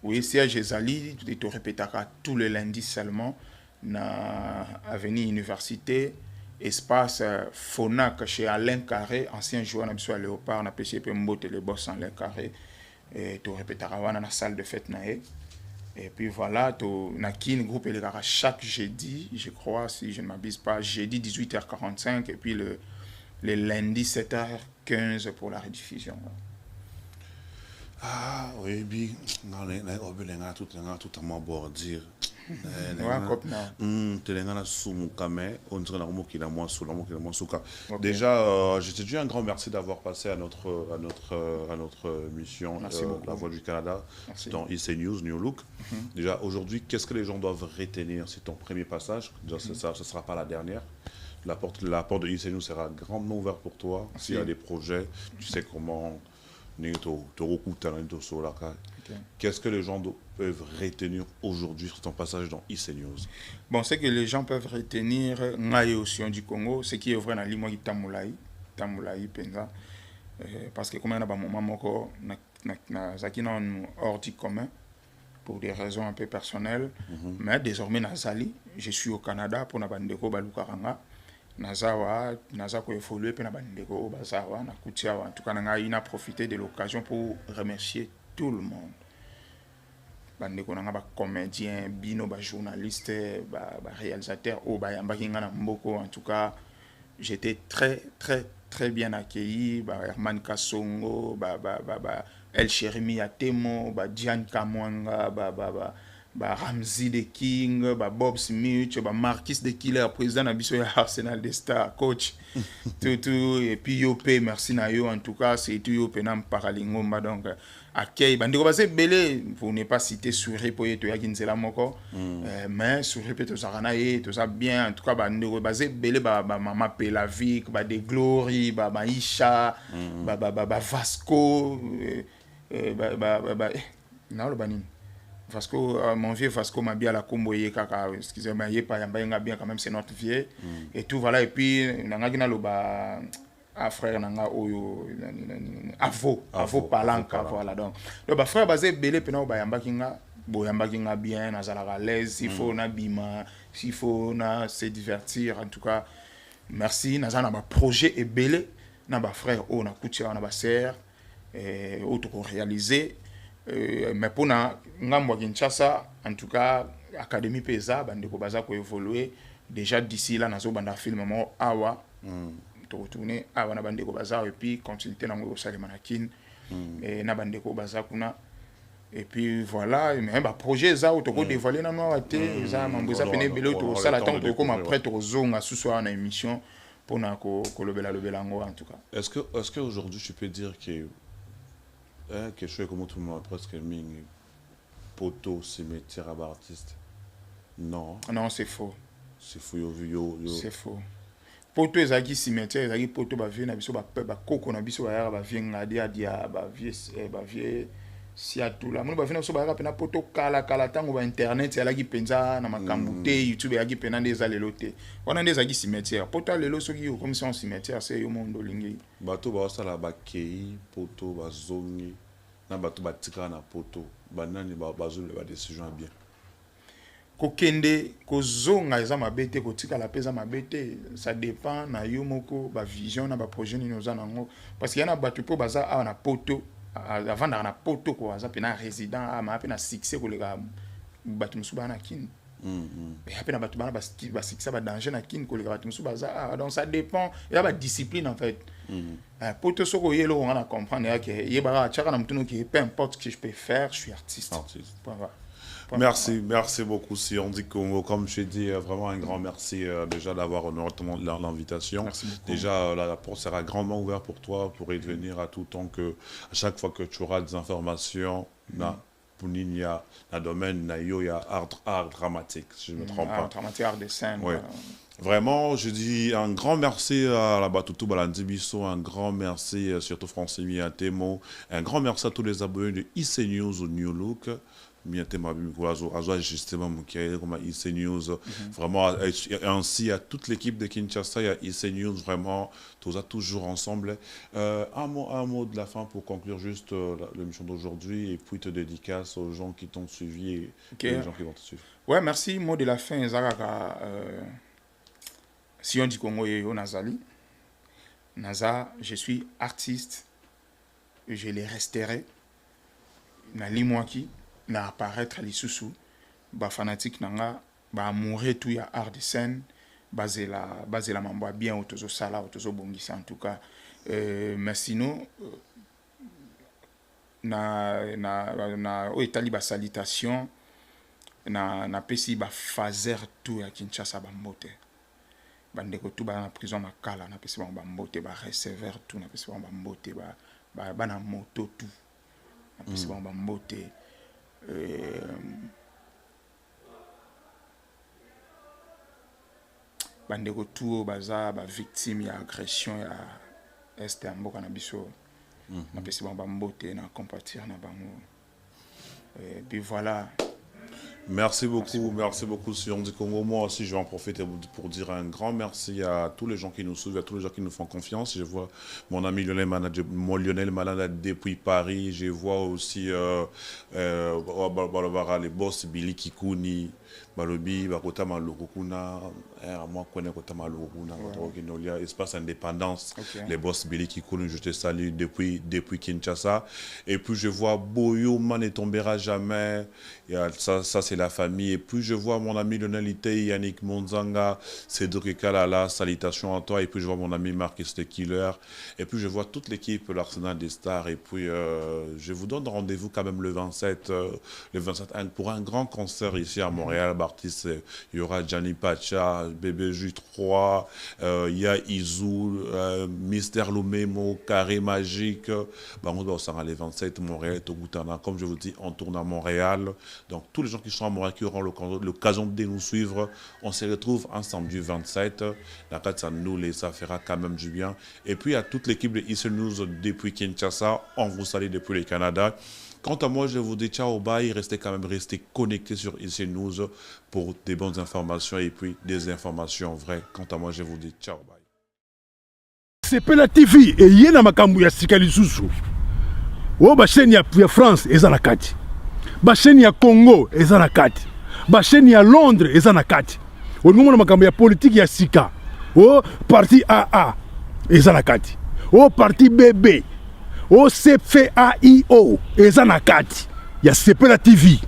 Oui, siège Ezali, tu te répètes tous les lundis seulement, na avenue Université. Espace Fonac chez Alain Carré, ancien joueur de à Léopard, on a pêché Mbote le boss en Alain Carré, et tu répéteras dans la salle de fête. Et puis voilà, tu as un groupe chaque jeudi, je crois, si je ne m'abuse pas, jeudi 18h45, et puis le lundi 7h15 pour la rediffusion. Ah oui, bien, tout à m'abordir. Déjà, je te dis un grand merci d'avoir passé à notre mission La Voix du Canada dans IC News, New Look. Déjà, aujourd'hui, qu'est-ce que les gens doivent retenir? C'est ton premier passage, ça ne sera pas la dernière. La porte de IC News sera grandement ouverte pour toi. S'il y a des projets, tu sais comment... Qu'est-ce que les gens peuvent retenir aujourd'hui sur ton passage dans IC News? Bon, ce que les gens peuvent retenir, Ngaïosion du Congo, ce qui est vrai dans l'Imogi Tamoulaï Penza, parce que comme on a un moment hors du commun, pour des raisons un peu personnelles, mais désormais Nazali, je suis au Canada pour Nabandeko Balukaranga. Nazawa ko évoluer pe na bandeko bazawa na kutiawa en tout cas on a profité de l'occasion pour remercier tout le monde bandeko na ba comédien bino ba journaliste ba réalisateur o ba yambaki ngana mboko en tout cas j'étais très bien accueilli ba Herman Kasongo ba El Cherimi Atemo ba Diane Kamwanga Ramsey de King, Bob Smith, Marquis de Killer, président de Arsenal des Stars, coach. tout, et puis Yopé, merci na yo, en tout cas, c'est tout Yopé nam paralingomba, donc, accueil. Bandeko basé belé, pour ne pas citer Souré pour y être Ginzela Moko, mais Souré peut tout ça ranaye, tout ça bien, en tout cas, bandeko basé belé, Mama Pelavik, des Glory, Isha, Vasco, non, le banin. Vasco, mon vieux Vasco m'a bien la combo, excusez-moi, il pas bien quand même, c'est notre vieux. Et tout, voilà, et puis, nangagina le ba, frère nanga oyo, avo palanka, voilà, donc. Le frère basé belé, pena ou bayamba kinga, boyamba kinga bien, nazala à l'aise, s'il faut na bima, s'il faut na se divertir, en tout cas, merci, nazala na projet et belé, na ba frère, oh, na koutia, na ba sœur, autre qu'on réalisé. Mais pour Ngambo Kinshasa, en tout cas, Académie Pesa, bandeko baza ko évoluer déjà d'ici là nazo banda film mo awa to retourner awa na bandeko baza et puis continuer na ngo salema na kin et na bandeko baza kuna et puis voilà mais ba projet za to ko dévoiler na noa té za mambo za pene belo to sala tant to comme après to zonga sous soir na émission pour na ko lobela ngo en tout cas. Est-ce que aujourd'hui tu peux dire que quelque chose comme tout le monde presque ming poteau cimetière à artiste non c'est faux c'est faux yo c'est faux poteau ezaki cimetière ezaki poteau ba vie na biso ba koko na biso ba vie ngadi dia ba vie siatula moni ba vie na biso ba pena poteau kala tango ba internet ezaki penza na makambu te YouTube ezaki pena ndeza lelo te wana ndeza ezaki cimetière poteau lelo soki comme si on cimetière c'est yo mondo lingi bato ba sala ba kei poteau ba zongi na bato ba tika na poteau banani ba bazulu ba décision bien kokende kozonga eza mabete kotika la pesa mabete ça dépend na yo moko ba vision na ba projet ni noza nango parce qu'il y a na bato po baza na poto avant na poto ko aza pena résident ma pena succès ko le ga bato musuba na kin et après na bato bana ba succès ba danger na kin ko le ga bato musuba baza donc ça dépend il y a ba discipline en fait poto soko yelo on a comprendre que yeba chaka na mtuno qui peu importe ce que je peux faire je suis artiste. Voilà. Merci beaucoup Siondi Congo. Comme je t'ai dit, vraiment un grand merci déjà d'avoir honoré l'invitation. Déjà, la porte sera grandement ouverte pour toi pour y venir à tout temps à chaque fois que tu auras des informations. Pour il y a un domaine, il y a art dramatique, si je ne me trompe pas. Art dramatique, art de scène. Ouais. Vraiment, je dis un grand merci à la Batutu Balandi Bisso, un grand merci surtout Francis Miatemo, un grand merci à tous les abonnés de IC News au New Look. Justement comme IC News vraiment ainsi à toute l'équipe de Kinshasa, il y a IC News vraiment toujours ensemble. Un mot de la fin pour conclure juste l'émission d'aujourd'hui et puis te dédicace aux gens qui t'ont suivi et les gens qui vont te suivre. Ouais, merci. Mot de la fin Zaraka Sion du Congo et Nazali Naza, je suis artiste, je les resterai na limwaki na apparaître lisusu ba fanatique nanga ba mourir tout ya art de scène bazela mambo bien otozo sala otozo bongisa en tout cas merci nous na etali ba salutation na pesi ba fazer tout ya Kinshasa ba mbote bandeko tout ba na prison makala na pesi ba mbote ba recevoir tout na pesi ba mbote ba na moto tout na pesi ba mbote bandeko tout baza ba victime ya agression ya este mboka na biso na pesi ba mbote na compatir na bango et puis voilà. Merci beaucoup Siondi Congo. Moi aussi, je vais en profiter pour dire un grand merci à tous les gens qui nous suivent, à tous les gens qui nous font confiance. Je vois mon ami Lionel Malade depuis Paris. Je vois aussi les boss Billy Kikouni, balobi bakota maloko kuna moi connais kota maloko kuna ouais. Espace Indépendance okay. Les boss Billy qui coulent je te salue depuis Kinshasa et puis je vois Boyoman ne tombera jamais ça c'est la famille et puis je vois mon ami Lionel Ité, Yannick Monzanga, Cédric Kalala, salutations à toi et puis je vois mon ami Marcus the Killer et puis je vois toute l'équipe l'Arsenal des Stars et puis je vous donne rendez-vous quand même le 27 pour un grand concert ici à Montréal. Artistes, il y aura Gianni Pacha, Bébé J3, il y a Izou, Mister Lumemo, Carré Magique. On sera les 27 Montréal, Togoutana. Comme je vous dis, on tourne à Montréal. Donc tous les gens qui sont à Montréal, qui auront l'occasion de nous suivre, on se retrouve ensemble du 27. La carte, ça ça fera quand même du bien. Et puis à toute l'équipe de IC News depuis Kinshasa, on vous salue depuis le Canada. Quant à moi, je vous dis ciao, bye. Restez connectés sur IC News pour des bonnes informations et puis des informations vraies. Quant à moi, je vous dis ciao, bye. Sepela TV et yena makambu ya sikali susu. Ba chaîne ya France eza na kati. Ba chaîne ya Congo eza na kati. Ba chaîne ya Londres eza na kati. Ngomona makambu ya politique ya sika. Parti AA eza na kati. Parti BB. CFAIO eza na kati ya Sepela TV.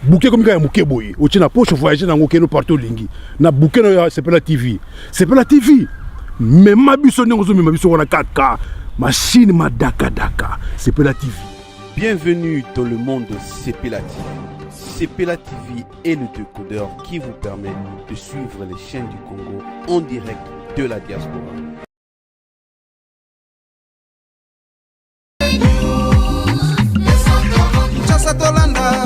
Bouquet comme ya muke boye. O tina poche voyager na ngokeno partout lingi. Na bouquet ya Sepela TV. Sepela TV. Mais ma biso n'engozo ma biso wana 4K. Machine ma daka. Sepela TV. Bienvenue dans le monde de Sepela TV. Sepela TV est le décodeur qui vous permet de suivre les chaînes du Congo en direct de la diaspora. Tolanda,